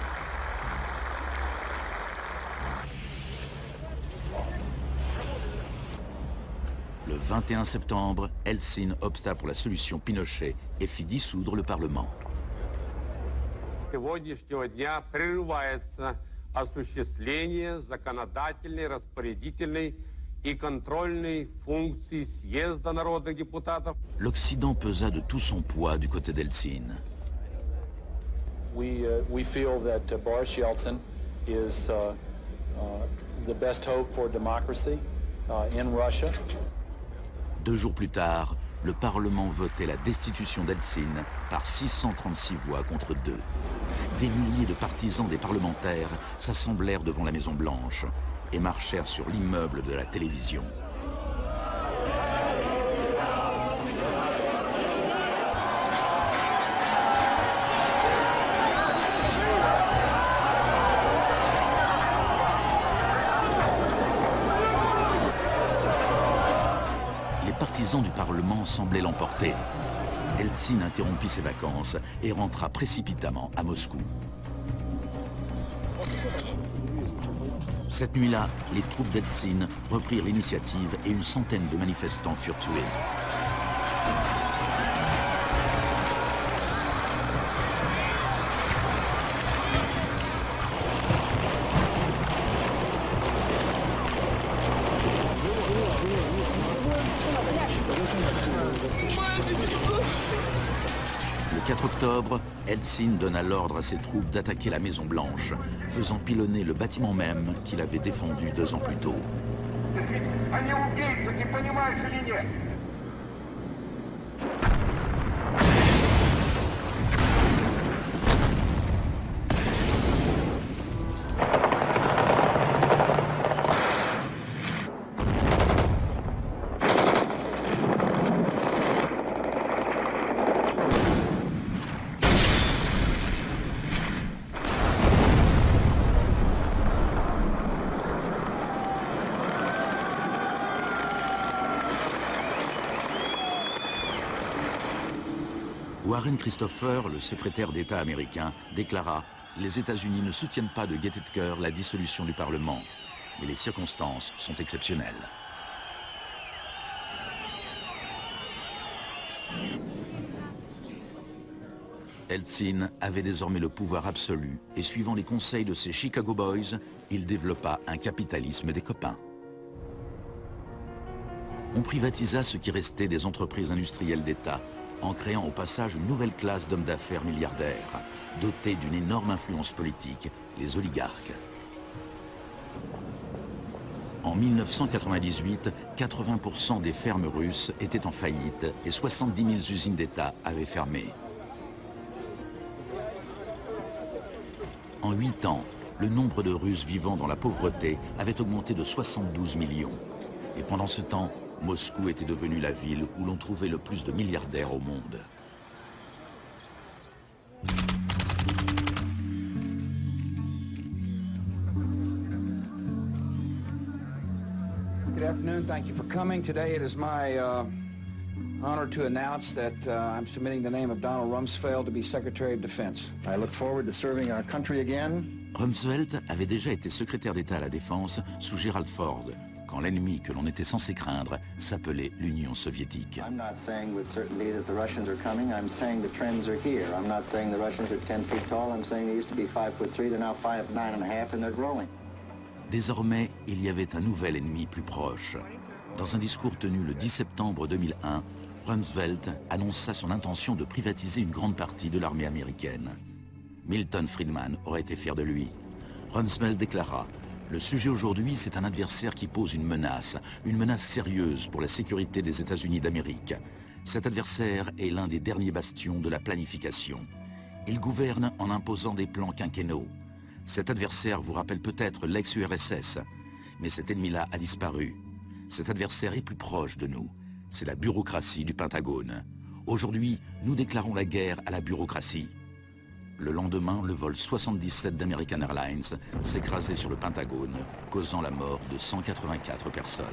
Le 21 septembre, Eltsine opta pour la solution Pinochet et fit dissoudre le Parlement. Сегодняшнего дня прерывается осуществление законодательной, распорядительной и контрольной функций съезда народных депутатов. L'Occident pesa de tout son poids du côté d'Eltsine. We feel that Boris Yeltsin is the best hope for democracy in Russia. 2 jours plus tard, le Parlement votait la destitution d'Eltsine par 636 voix contre 2. Des milliers de partisans des parlementaires s'assemblèrent devant la Maison-Blanche et marchèrent sur l'immeuble de la télévision. Les partisans du Parlement semblaient l'emporter. Eltsine interrompit ses vacances et rentra précipitamment à Moscou. Cette nuit-là, les troupes d'Eltsine reprirent l'initiative et une centaine de manifestants furent tués. Le 4 octobre, Eltsine donna l'ordre à ses troupes d'attaquer la Maison-Blanche, faisant pilonner le bâtiment même qu'il avait défendu 2 ans plus tôt. Warren Christopher, le secrétaire d'État américain, déclara « Les États-Unis ne soutiennent pas de gaieté de cœur la dissolution du Parlement, mais les circonstances sont exceptionnelles. » Eltsine avait désormais le pouvoir absolu et suivant les conseils de ses Chicago Boys, il développa un capitalisme des copains. On privatisa ce qui restait des entreprises industrielles d'État en créant au passage une nouvelle classe d'hommes d'affaires milliardaires, dotés d'une énorme influence politique, les oligarques. En 1998, 80% des fermes russes étaient en faillite et 70 000 usines d'État avaient fermé. En 8 ans, le nombre de Russes vivant dans la pauvreté avait augmenté de 72 millions. Et pendant ce temps, Moscou était devenue la ville où l'on trouvait le plus de milliardaires au monde. Good afternoon. Thank you for coming. Today it is my honor to announce that I'm submitting the name of Donald Rumsfeld to be Secretary of Defense. I look forward to serving our country again. Rumsfeld avait déjà été secrétaire d'État à la Défense sous Gerald Ford, quand l'ennemi que l'on était censé craindre s'appelait l'Union soviétique. I'm not saying with certainty that the Russians are coming. I'm saying the trends are here. I'm not saying the Russians are 10 feet tall. I'm saying they used to be 5'3". They're now 5'9.5", and they're growing. Désormais, il y avait un nouvel ennemi plus proche. Dans un discours tenu le 10 septembre 2001, Rumsfeld annonça son intention de privatiser une grande partie de l'armée américaine. Milton Friedman aurait été fier de lui. Rumsfeld déclara « Le sujet aujourd'hui, c'est un adversaire qui pose une menace sérieuse pour la sécurité des États-Unis d'Amérique. Cet adversaire est l'un des derniers bastions de la planification. Il gouverne en imposant des plans quinquennaux. Cet adversaire vous rappelle peut-être l'ex-URSS, mais cet ennemi-là a disparu. Cet adversaire est plus proche de nous. C'est la bureaucratie du Pentagone. Aujourd'hui, nous déclarons la guerre à la bureaucratie. » Le lendemain, le vol 77 d'American Airlines s'écrasait sur le Pentagone, causant la mort de 184 personnes.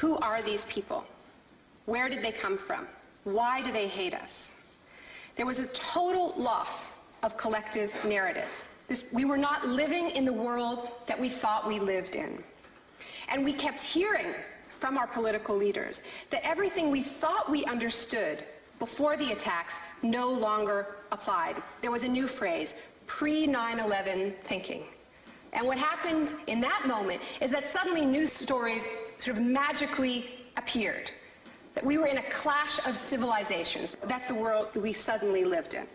Who are these people? Where did they come from? Why do they hate us? There was a total loss of collective narrative. We were not living in the world that we thought we lived in. And we kept hearing from our political leaders that everything we thought we understood before the attacks no longer applied. There was a new phrase, pre-9/11 thinking. And what happened in that moment is that suddenly news stories sort of magically appeared. That we were in a clash of civilizations. That's the world that we suddenly lived in.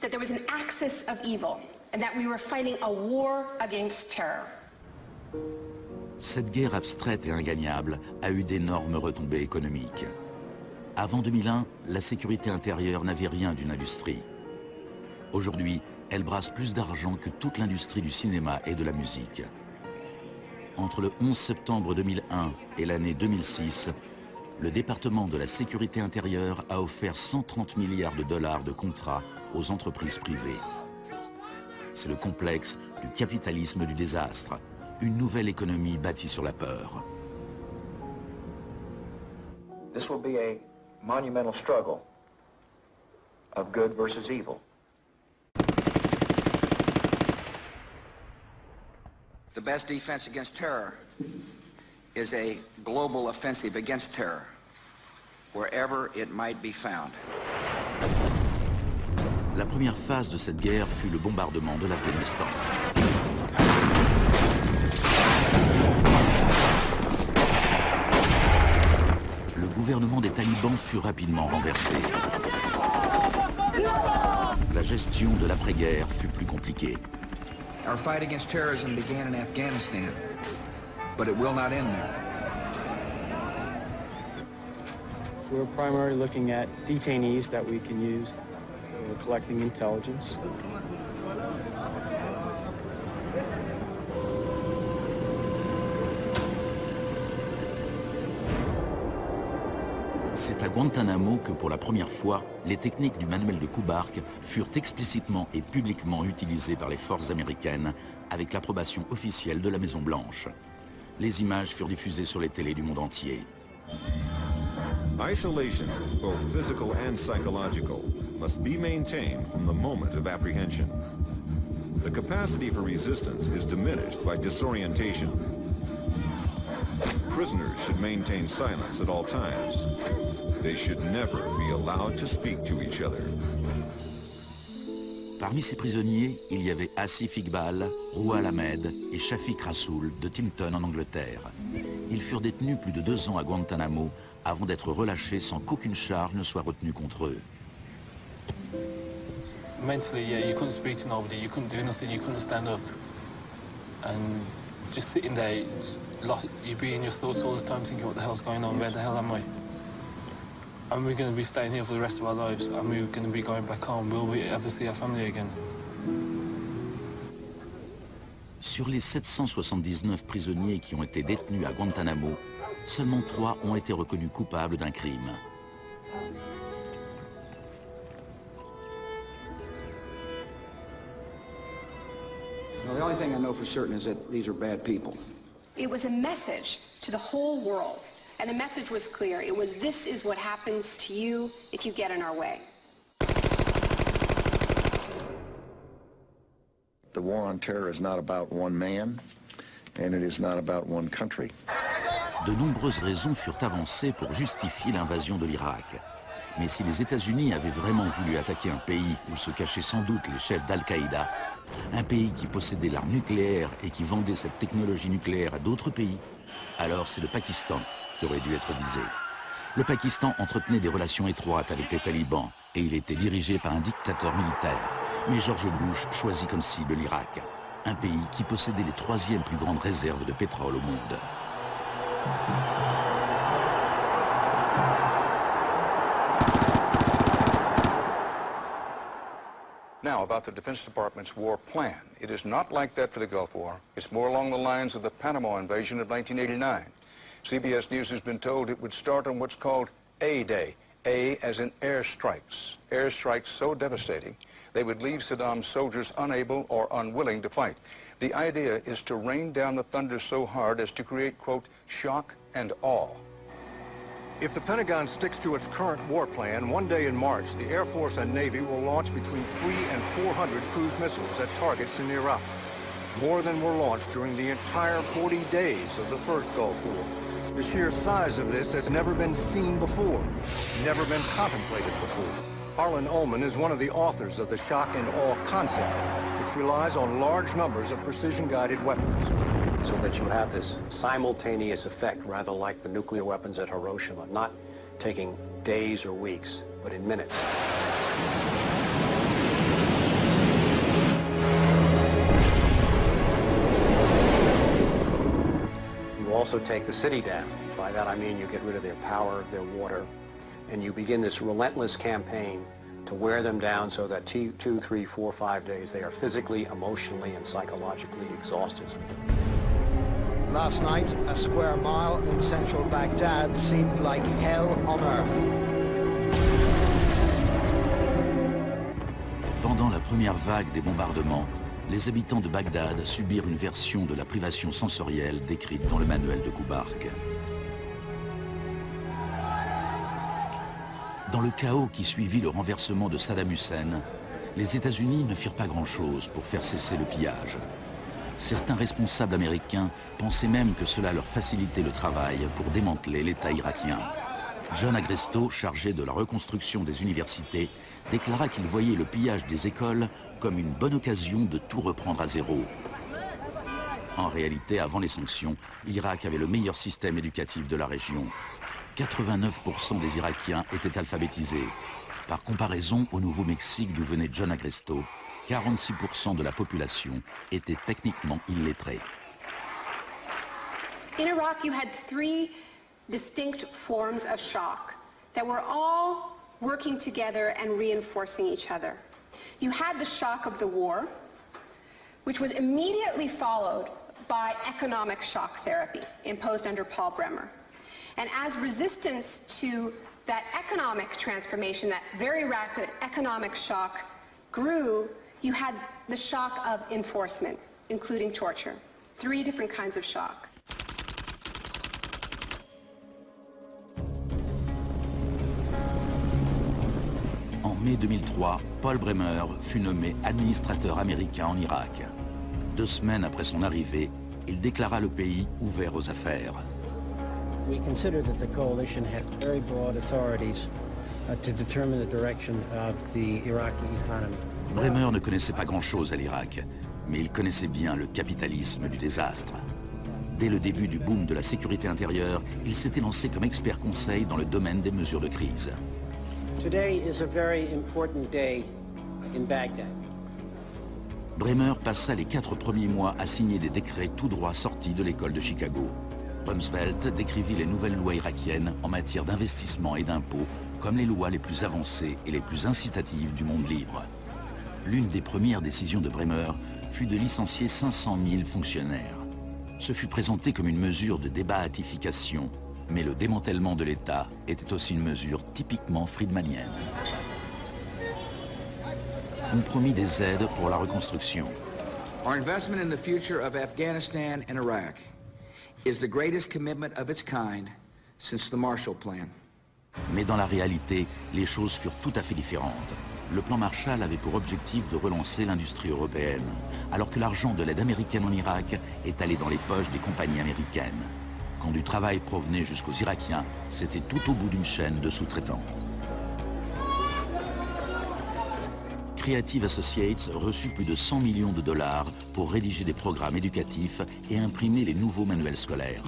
That there was an axis of evil, and that we were fighting a war against terror. Cette guerre abstraite et ingagnable a eu d'énormes retombées économiques. Avant 2001, la sécurité intérieure n'avait rien d'une industrie. Aujourd'hui, elle brasse plus d'argent que toute l'industrie du cinéma et de la musique. Entre le 11 septembre 2001 et l'année 2006, le département de la sécurité intérieure a offert 130 milliards de dollars de contrats aux entreprises privées. C'est le complexe du capitalisme du désastre, une nouvelle économie bâtie sur la peur. This will be a monumental struggle of good versus evil. The best defense against terror is a global offensive against terror, wherever it might be found. La première phase de cette guerre fut le bombardement de l'Afghanistan. Le gouvernement des talibans fut rapidement renversé. La gestion de l'après-guerre fut plus compliquée. Our fight against terrorism began in Afghanistan, but it will not end there. We're primarily looking at detainees that we can use. We're collecting intelligence. C'est à Guantanamo que pour la première fois, les techniques du manuel de Kubark furent explicitement et publiquement utilisées par les forces américaines avec l'approbation officielle de la Maison-Blanche. Les images furent diffusées sur les télés du monde entier. Isolation, both physical and psychological, must be maintained from the moment of apprehension. The capacity for resistance is diminished by disorientation. Prisoners should maintain silence at all times. They should never be allowed to speak to each other. Parmi ces prisonniers, il y avait Asif Iqbal, Rouhal Ahmed et Shafiq Rasool de Timpton en Angleterre. Ils furent détenus plus de 2 ans à Guantanamo avant d'être relâchés sans qu'aucune charge ne soit retenue contre eux. Mentally, yeah, you couldn't speak to nobody, you couldn't do nothing, you couldn't stand up. And just sitting there, you'd be in your thoughts all the time thinking, what the hell's going on, where the hell am I? And we're going to be staying here for the rest of our lives, and we're going to be going back home. Will we ever see our family again? Sur les 779 prisonniers qui ont été détenus à Guantanamo, seulement 3 ont été reconnus coupables d'un crime. Well, the only thing I know for certain is that these are bad people. It was a message to the whole world, and the message was clear. It was, this is what happens to you if you get in our way. The war on terror is not about one man, and it is not about one country. De nombreuses raisons furent avancées pour justifier l'invasion de l'Irak. Mais si les États-Unis avaient vraiment voulu attaquer un pays où se cachaient sans doute les chefs d'Al-Qaïda, un pays qui possédait l'arme nucléaire et qui vendait cette technologie nucléaire à d'autres pays, alors c'est le Pakistan qui aurait dû être visé. Le Pakistan entretenait des relations étroites avec les talibans et il était dirigé par un dictateur militaire. Mais George Bush choisit comme cible l'Irak, un pays qui possédait les 3e plus grandes réserves de pétrole au monde. Now, about the Defense Department's war plan. It is not like that for the Gulf War. It's more along the lines of the Panama invasion of 1989. CBS News has been told it would start on what's called A-Day. A as in airstrikes. Airstrikes so devastating, they would leave Saddam's soldiers unable or unwilling to fight. The idea is to rain down the thunder so hard as to create, quote, shock and awe. If the Pentagon sticks to its current war plan, one day in March, the Air Force and Navy will launch between 300 and 400 cruise missiles at targets in Iraq. More than were launched during the entire 40 days of the first Gulf War. The sheer size of this has never been seen before, never been contemplated before. Harlan Ullman is one of the authors of the shock and awe concept, which relies on large numbers of precision-guided weapons. So that you have this simultaneous effect, rather like the nuclear weapons at Hiroshima, not taking days or weeks, but in minutes. You also take the city down. By that I mean you get rid of their power, their water, and you begin this relentless campaign to wear them down so that 2, 3, 4, 5 days they are physically, emotionally, and psychologically exhausted. Last night, a square mile in central Baghdad seemed like hell on earth. Pendant la première vague des bombardements, les habitants de Bagdad subirent une version de la privation sensorielle décrite dans le manuel de Kubark. Dans le chaos qui suivit le renversement de Saddam Hussein, les États-Unis ne firent pas grand-chose pour faire cesser le pillage. Certains responsables américains pensaient même que cela leur facilitait le travail pour démanteler l'État irakien. John Agresto, chargé de la reconstruction des universités, déclara qu'il voyait le pillage des écoles comme une bonne occasion de tout reprendre à zéro. En réalité, avant les sanctions, l'Irak avait le meilleur système éducatif de la région. 89% des Irakiens étaient alphabétisés. Par comparaison au Nouveau-Mexique d'où venait John Agresto, 46% de la population était techniquement illettrée. In Iraq, you had three distinct forms of shock that were all working together and reinforcing each other. You had the shock of the war, which was immediately followed by economic shock therapy imposed under Paul Bremer. And as resistance to that economic transformation, that very rapid economic shock grew, you had the shock of enforcement, including torture. Three different kinds of shock. En mai 2003, Paul Bremer fut nommé administrateur américain en Irak. 2 semaines après son arrivée, il déclara le pays ouvert aux affaires. We consider that the coalition had very broad authorities to determine the direction of the Iraqi economy. Bremer ne connaissait pas grand-chose à l'Irak, mais il connaissait bien le capitalisme du désastre. Dès le début du boom de la sécurité intérieure, il s'était lancé comme expert conseil dans le domaine des mesures de crise. Today is a very important day in Baghdad. Bremer passa les 4 premiers mois à signer des décrets tout droit sortis de l'école de Chicago. Rumsfeld décrivit les nouvelles lois irakiennes en matière d'investissement et d'impôts comme les lois les plus avancées et les plus incitatives du monde libre. L'une des premières décisions de Bremer fut de licencier 500 000 fonctionnaires. Ce fut présenté comme une mesure de débahatification, mais le démantèlement de l'État était aussi une mesure typiquement friedmanienne. On promit des aides pour la reconstruction. Our investment in the future of Afghanistan and Iraq is the greatest commitment of its kind since the Marshall Plan. Mais dans la réalité, les choses furent tout à fait différentes. Le plan Marshall avait pour objectif de relancer l'industrie européenne, alors que l'argent de l'aide américaine en Irak est allé dans les poches des compagnies américaines. Quand du travail provenait jusqu'aux Irakiens, c'était tout au bout d'une chaîne de sous-traitants. Creative Associates reçut plus de 100 millions de dollars pour rédiger des programmes éducatifs et imprimer les nouveaux manuels scolaires.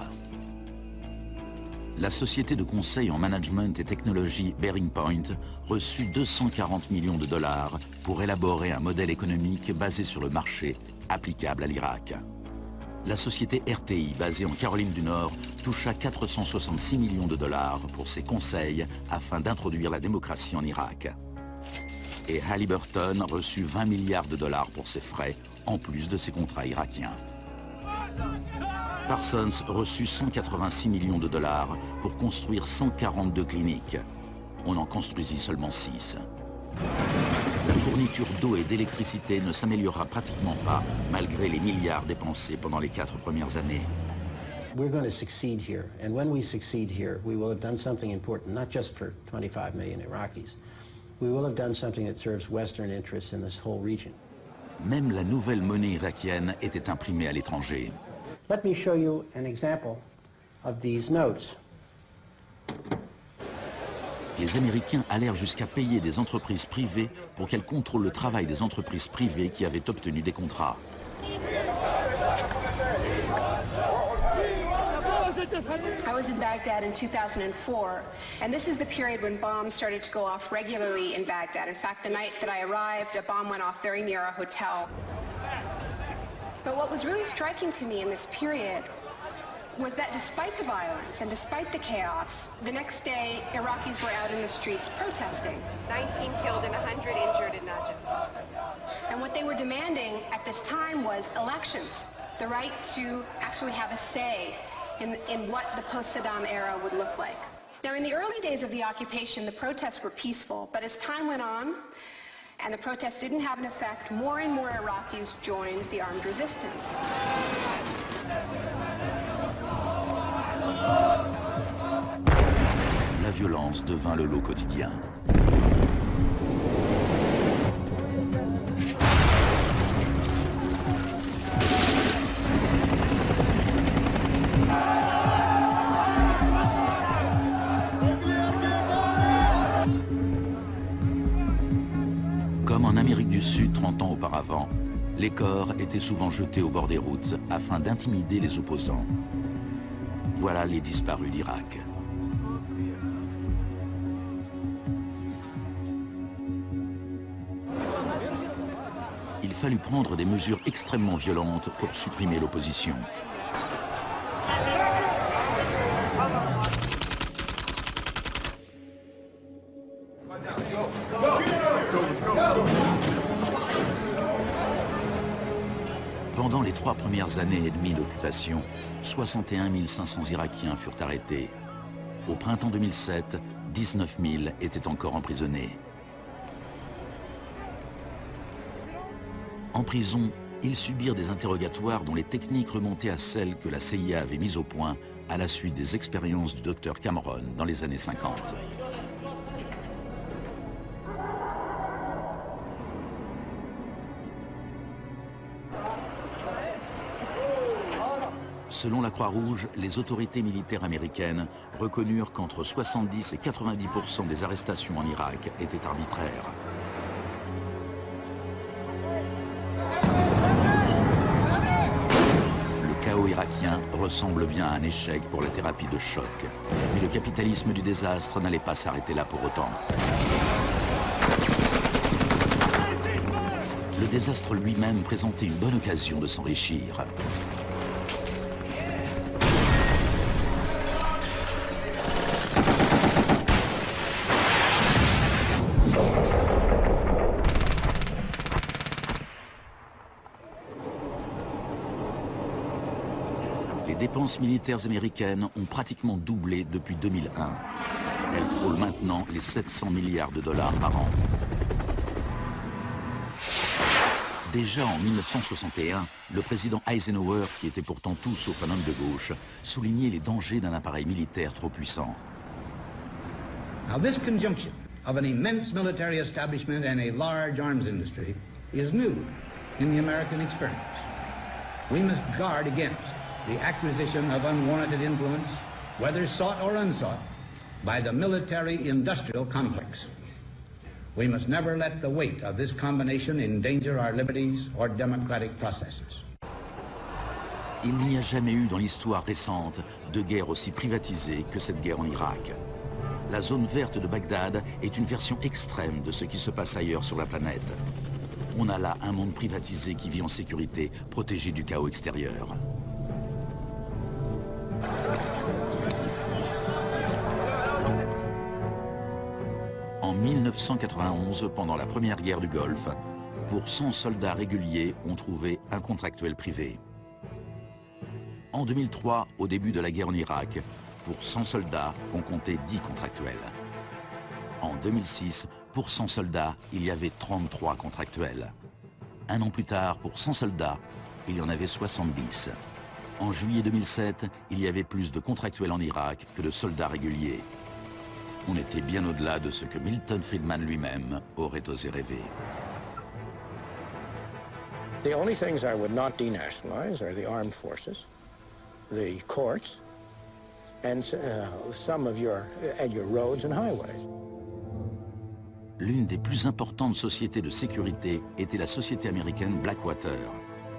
La société de conseil en management et technologie Bearing Point reçut 240 millions de dollars pour élaborer un modèle économique basé sur le marché applicable à l'Irak. La société RTI, basée en Caroline du Nord, toucha 466 millions de dollars pour ses conseils afin d'introduire la démocratie en Irak. Et Halliburton reçut 20 milliards de dollars pour ses frais, en plus de ses contrats irakiens. Parsons reçut 186 millions de dollars pour construire 142 cliniques. On en construisit seulement 6. La fourniture d'eau et d'électricité ne s'améliorera pratiquement pas malgré les milliards dépensés pendant les 4 premières années. We're going to succeed here, and when we succeed here, we will have done something important, not just for 25 million Iraqis. We will have done something that serves Western interests in this whole region. Même la nouvelle monnaie irakienne était imprimée à l'étranger. Let me show you an example of these notes. Les Américains allèrent jusqu'à payer des entreprises privées pour qu'elles contrôlent le travail des entreprises privées qui avaient obtenu des contrats. I was in Baghdad in 2004, and this is the period when bombs started to go off regularly in Baghdad. In fact, the night that I arrived, a bomb went off very near our hotel. But what was really striking to me in this period was that despite the violence and despite the chaos, the next day, Iraqis were out in the streets protesting. 19 killed and 100 injured in Najaf. And what they were demanding at this time was elections, the right to actually have a say in what the post-Saddam era would look like. Now, in the early days of the occupation, the protests were peaceful, but as time went on, and the protests didn't have an effect, more and more Iraqis joined the armed resistance. violence devint le lot quotidien. Comme en Amérique du Sud 30 ans auparavant, les corps étaient souvent jetés au bord des routes afin d'intimider les opposants. Voilà les disparus d'Irak. Il fallut prendre des mesures extrêmement violentes pour supprimer l'opposition. Pendant les 3 premières années et demie d'occupation, 61 500 Irakiens furent arrêtés. Au printemps 2007, 19 000 étaient encore emprisonnés. En prison, ils subirent des interrogatoires dont les techniques remontaient à celles que la CIA avait mises au point à la suite des expériences du docteur Cameron dans les années 50. Selon la Croix-Rouge, les autorités militaires américaines reconnurent qu'entre 70 et 90% des arrestations en Irak étaient arbitraires. Le chaos irakien ressemble bien à un échec pour la thérapie de choc. Mais le capitalisme du désastre n'allait pas s'arrêter là pour autant. Le désastre lui-même présentait une bonne occasion de s'enrichir. Les dépenses militaires américaines ont pratiquement doublé depuis 2001. Elles frôlent maintenant les 700 milliards de dollars par an. Déjà en 1961, le président Eisenhower, qui était pourtant tout sauf un homme de gauche, soulignait les dangers d'un appareil militaire trop puissant. Now this conjunction of an immense military establishment and a large arms industry is new in the American experience. We must guard against the acquisition of unwarranted influence, whether sought or unsought, by the military-industrial complex. We must never let the weight of this combination endanger our liberties or democratic processes. Il n'y a jamais eu dans l'histoire récente de guerre aussi privatisée que cette guerre en Irak. La zone verte de Bagdad est une version extrême de ce qui se passe ailleurs sur la planète. On a là un monde privatisé qui vit en sécurité, protégé du chaos extérieur. En 1991, pendant la première guerre du Golfe, pour 100 soldats réguliers, on trouvait un contractuel privé. En 2003, au début de la guerre en Irak, pour 100 soldats, on comptait 10 contractuels. En 2006, pour 100 soldats, il y avait 33 contractuels. Un an plus tard, pour 100 soldats, il y en avait 70. En juillet 2007, il y avait plus de contractuels en Irak que de soldats réguliers. On était bien au-delà de ce que Milton Friedman lui-même aurait osé rêver. The only things I would not denationalize are the armed forces, the courts, and some of your roads and highways. L'une des plus importantes sociétés de sécurité était la société américaine Blackwater.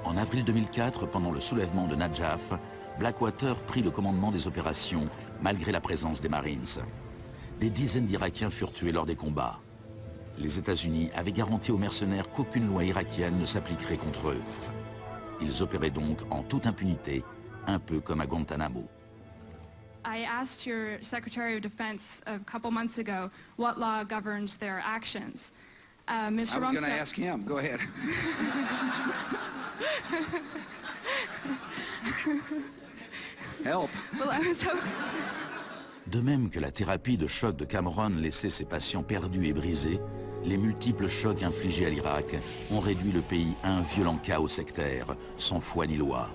En avril 2004, pendant le soulèvement de Najaf, Blackwater prit le commandement des opérations, malgré la présence des Marines. Des dizaines d'Irakiens furent tués lors des combats. Les États-Unis avaient garanti aux mercenaires qu'aucune loi irakienne ne s'appliquerait contre eux. Ils opéraient donc en toute impunité, un peu comme à Guantanamo. I asked your Secretary of Defense a couple months ago what law governs their actions. Mr. I was going to ask him. Go ahead. Help. Well, I was hoping... De même que la thérapie de choc de Cameron laissait ses patients perdus et brisés, les multiples chocs infligés à l'Irak ont réduit le pays à un violent chaos sectaire, sans foi ni loi.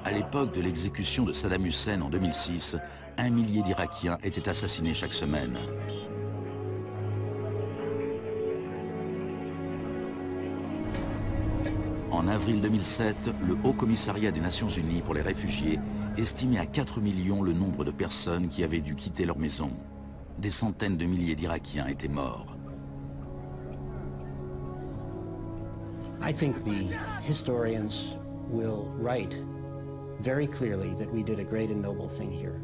À l'époque de l'exécution de Saddam Hussein en 2006, 1 millier d'Irakiens étaient assassinés chaque semaine. En avril 2007, le Haut Commissariat des Nations Unies pour les réfugiés estimait à 4 millions le nombre de personnes qui avaient dû quitter leur maison. Des centaines de milliers d'Irakiens étaient morts. I think the historians will write very clearly that we did a great and noble thing here.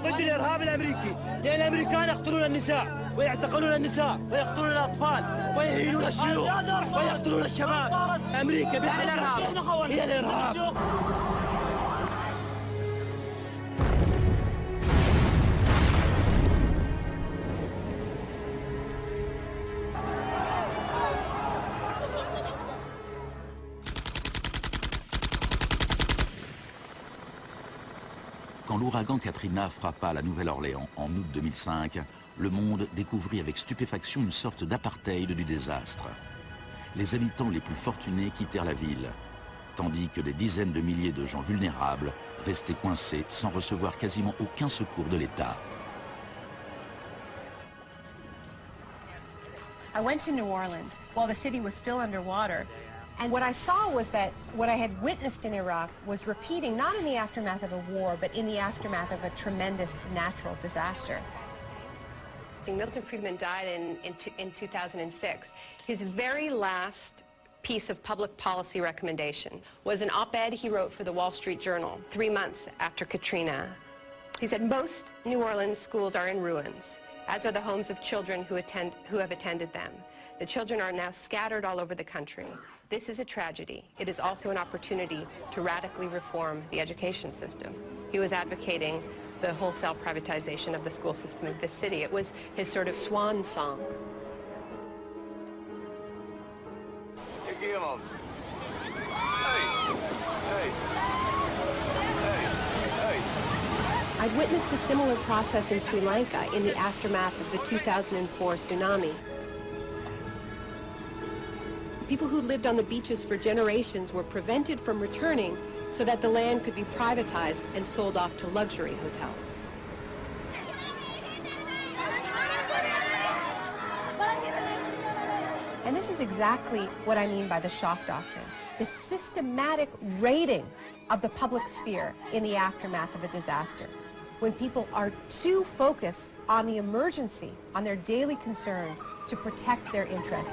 ضد الإرهاب الأمريكي، لأن الأمريكان يقتلون النساء ويعتقلون النساء ويقتلون الأطفال ويهينون الشيوخ ويقتلون الشباب. أمريكا بحالها هي الإرهاب. Quand l'ouragan Katrina frappa la Nouvelle-Orléans en août 2005, le monde découvrit avec stupéfaction une sorte d'apartheid du désastre. Les habitants les plus fortunés quittèrent la ville, tandis que des dizaines de milliers de gens vulnérables restaient coincés sans recevoir quasiment aucun secours de l'État. I went to New Orleans while the city was still underwater. And what I saw was that what I had witnessed in Iraq was repeating, not in the aftermath of a war, but in the aftermath of a tremendous natural disaster. Milton Friedman died in 2006. His very last piece of public policy recommendation was an op-ed he wrote for the Wall Street Journal 3 months after Katrina. He said, most New Orleans schools are in ruins, as are the homes of children who have attended them. The children are now scattered all over the country. This is a tragedy. It is also an opportunity to radically reform the education system. He was advocating the wholesale privatization of the school system in this city. It was his sort of swan song. I'd witnessed a similar process in Sri Lanka in the aftermath of the 2004 tsunami. People who lived on the beaches for generations were prevented from returning so that the land could be privatized and sold off to luxury hotels. And this is exactly what I mean by the shock doctrine, the systematic raiding of the public sphere in the aftermath of a disaster, when people are too focused on the emergency, on their daily concerns, to protect their interests.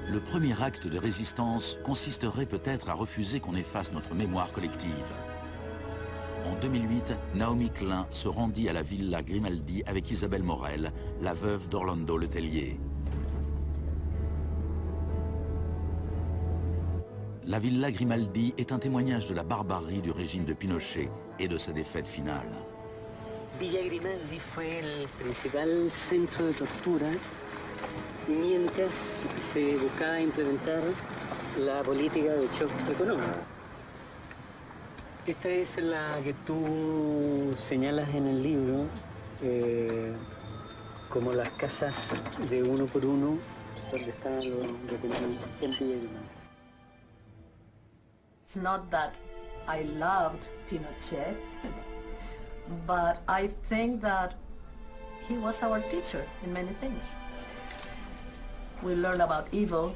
Le premier acte de résistance consisterait peut-être à refuser qu'on efface notre mémoire collective. En 2008, Naomi Klein se rendit à la Villa Grimaldi avec Isabelle Morel, la veuve d'Orlando Letelier. La Villa Grimaldi est un témoignage de la barbarie du régime de Pinochet et de sa défaite finale. Villa Grimaldi fue el principal centro de tortura mientras se buscaba implementar la política de shock económico. Esta es la que tú señalas en el libro como las casas de uno por uno donde estaban los detenidos en Villa Grimaldi. It's not that I loved Pinochet, but I think that he was our teacher in many things. We learned about evil.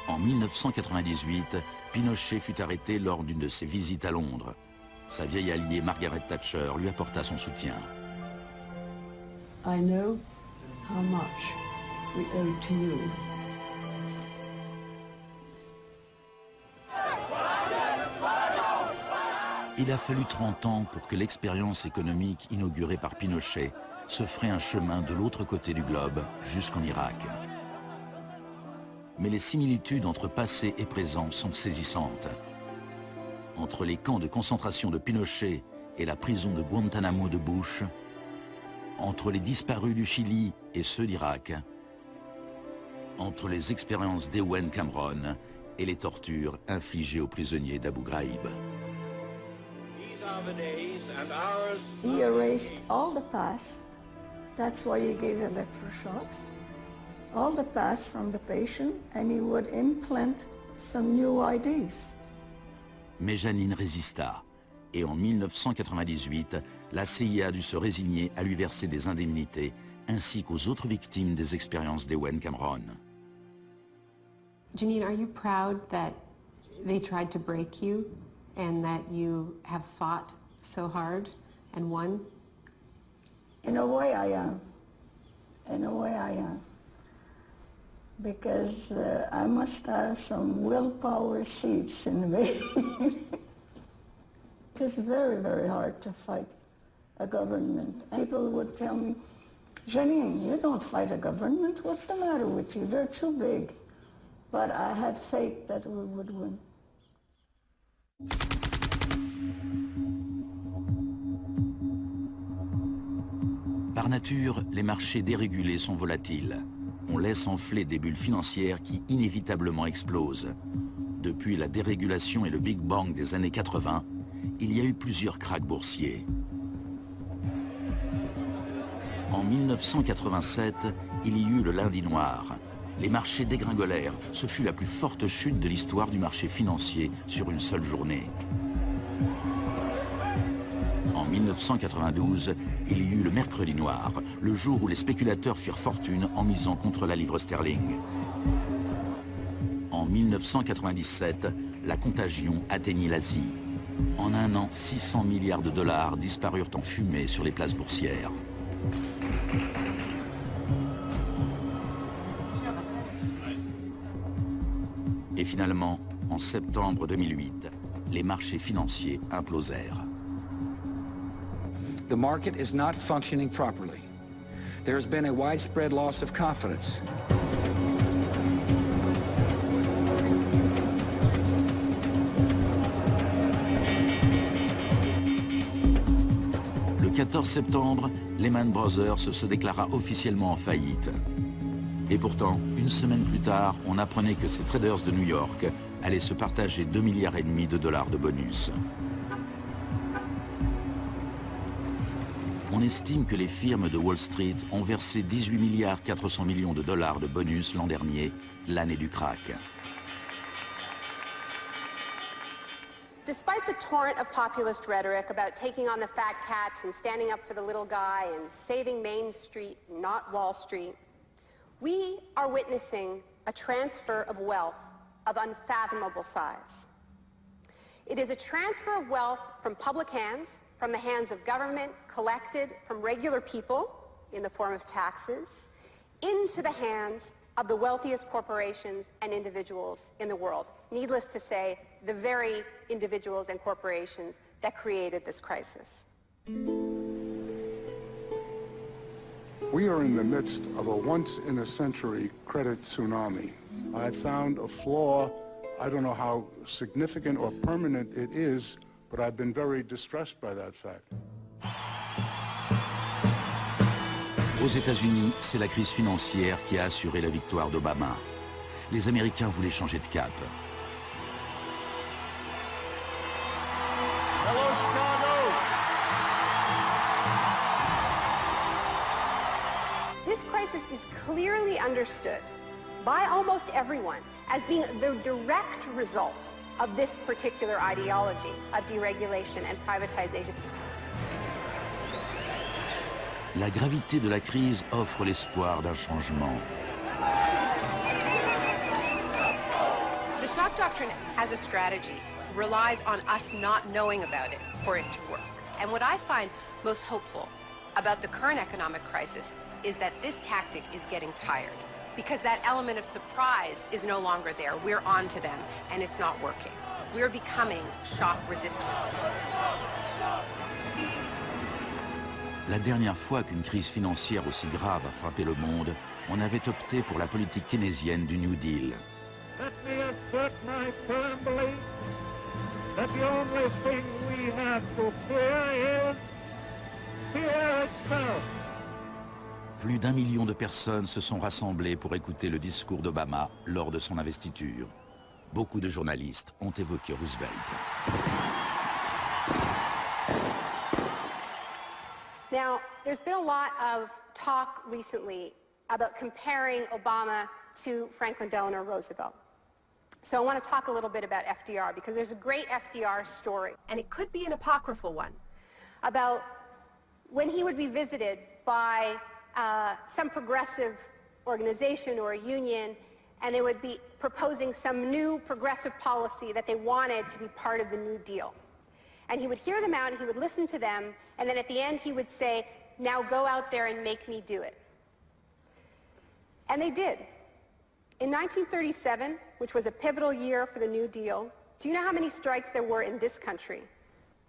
En 1998, Pinochet fut arrêté lors d'une de ses visites à Londres. Sa vieille alliée Margaret Thatcher lui apporta son soutien. I know how much we owe to you. Il a fallu 30 ans pour que l'expérience économique inaugurée par Pinochet se fraye un chemin de l'autre côté du globe, jusqu'en Irak. Mais les similitudes entre passé et présent sont saisissantes. Entre les camps de concentration de Pinochet et la prison de Guantanamo de Bush, entre les disparus du Chili et ceux d'Irak, entre les expériences d'Ewen Cameron et les tortures infligées aux prisonniers d'Abu Ghraib. He erased all the past. That's why he gave electroshocks. All the past from the patient, and he would implant some new ideas. Mais Janine résista, et en 1998, la CIA a dû se résigner à lui verser des indemnités, ainsi qu'aux autres victimes des expériences d'Ewen Cameron. Janine, are you proud that they tried to break you and that you have fought so hard and won? In a way I am. In a way I am. Because I must have some willpower seeds in me. It is very, very hard to fight a government. People would tell me, Janine, you don't fight a government. What's the matter with you? They're too big. But I had faith that we would win. Par nature, les marchés dérégulés sont volatiles. On laisse enfler des bulles financières qui inévitablement explosent. Depuis la dérégulation et le Big Bang des années 80, il y a eu plusieurs krachs boursiers. En 1987, il y eut le lundi noir. Les marchés dégringolèrent. Ce fut la plus forte chute de l'histoire du marché financier sur une seule journée. En 1992, il y eut le mercredi noir, le jour où les spéculateurs firent fortune en misant contre la livre sterling. En 1997, la contagion atteignit l'Asie. En un an, 600 milliards de dollars disparurent en fumée sur les places boursières. Et finalement, en septembre 2008, les marchés financiers implosèrent. The market is not functioning properly. There has been a widespread loss of confidence. Le 14 septembre, Lehman Brothers se déclara officiellement en faillite. Et pourtant, une semaine plus tard, on apprenait que ces traders de New York allaient se partager 2,5 milliards de dollars de bonus. On estime que les firmes de Wall Street ont versé 18,4 milliards de dollars de bonus l'an dernier, l'année du krach. Despite the torrent of populist rhetoric about taking on the fat cats and standing up for the little guy and saving Main Street, not Wall Street, we are witnessing a transfer of wealth of unfathomable size. It is a transfer of wealth from public hands, from the hands of government, collected from regular people in the form of taxes, into the hands of the wealthiest corporations and individuals in the world. Needless to say, the very individuals and corporations that created this crisis. We are in the midst of a once-in-a-century credit tsunami. I found a flaw. I don't know how significant or permanent it is, but I've been very distressed by that fact. Aux États-Unis, c'est la crise financière qui a assuré la victoire d'Obama. Les Américains voulaient changer de cap. Hello, Chicago! This crisis is clearly understood by almost everyone as being the direct result of this particular ideology of deregulation and privatization. La gravité de la crise offre l'espoir d'un changement. The shock doctrine as a strategy relies on us not knowing about it for it to work. And what I find most hopeful about the current economic crisis is that this tactic is getting tired, because that element of surprise is no longer there. We're on to them, and it's not working. We're becoming shock resistant. La dernière fois qu'une crise financière aussi grave a frappé le monde, on avait opté pour la politique keynésienne du New Deal. Let me assert my firm belief that the only thing we have to fear is fear itself. Plus d'1 million de personnes se sont rassemblées pour écouter le discours d'Obama lors de son investiture. Beaucoup de journalistes ont évoqué Roosevelt. Now, there's been a lot of talk recently about comparing Obama to Franklin Delano Roosevelt. So I want to talk a little bit about FDR, because there's a great FDR story, and it could be an apocryphal one, about when he would be visited by some progressive organization or a union, and they would be proposing some new progressive policy that they wanted to be part of the New Deal. And he would hear them out, and he would listen to them, and then at the end he would say, now go out there and make me do it. And they did. In 1937, which was a pivotal year for the New Deal, do you know how many strikes there were in this country?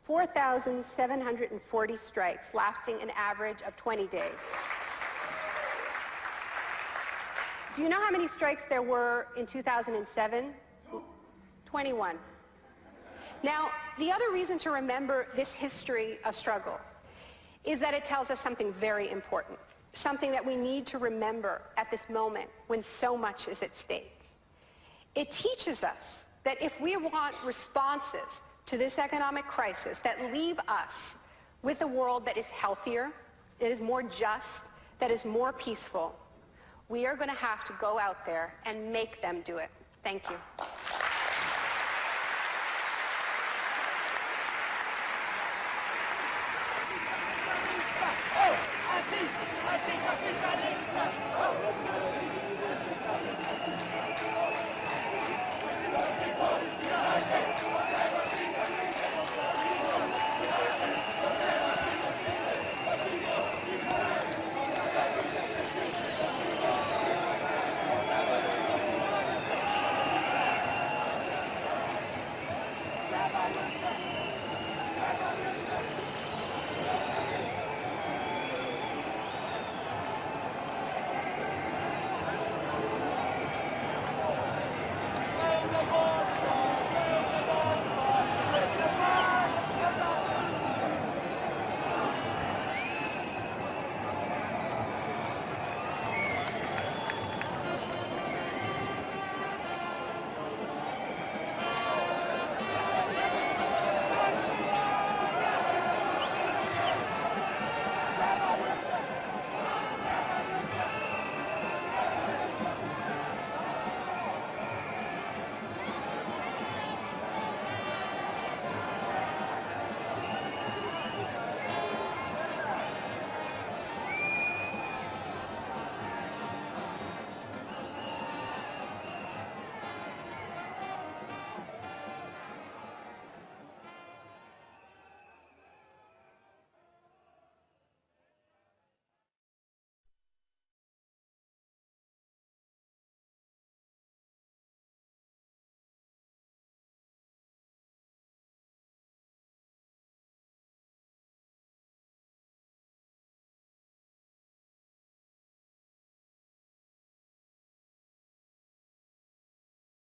4,740 strikes, lasting an average of 20 days. Do you know how many strikes there were in 2007? 21. Now, the other reason to remember this history of struggle is that it tells us something very important, something that we need to remember at this moment when so much is at stake. It teaches us that if we want responses to this economic crisis that leave us with a world that is healthier, that is more just, that is more peaceful, we are going to have to go out there and make them do it. Thank you.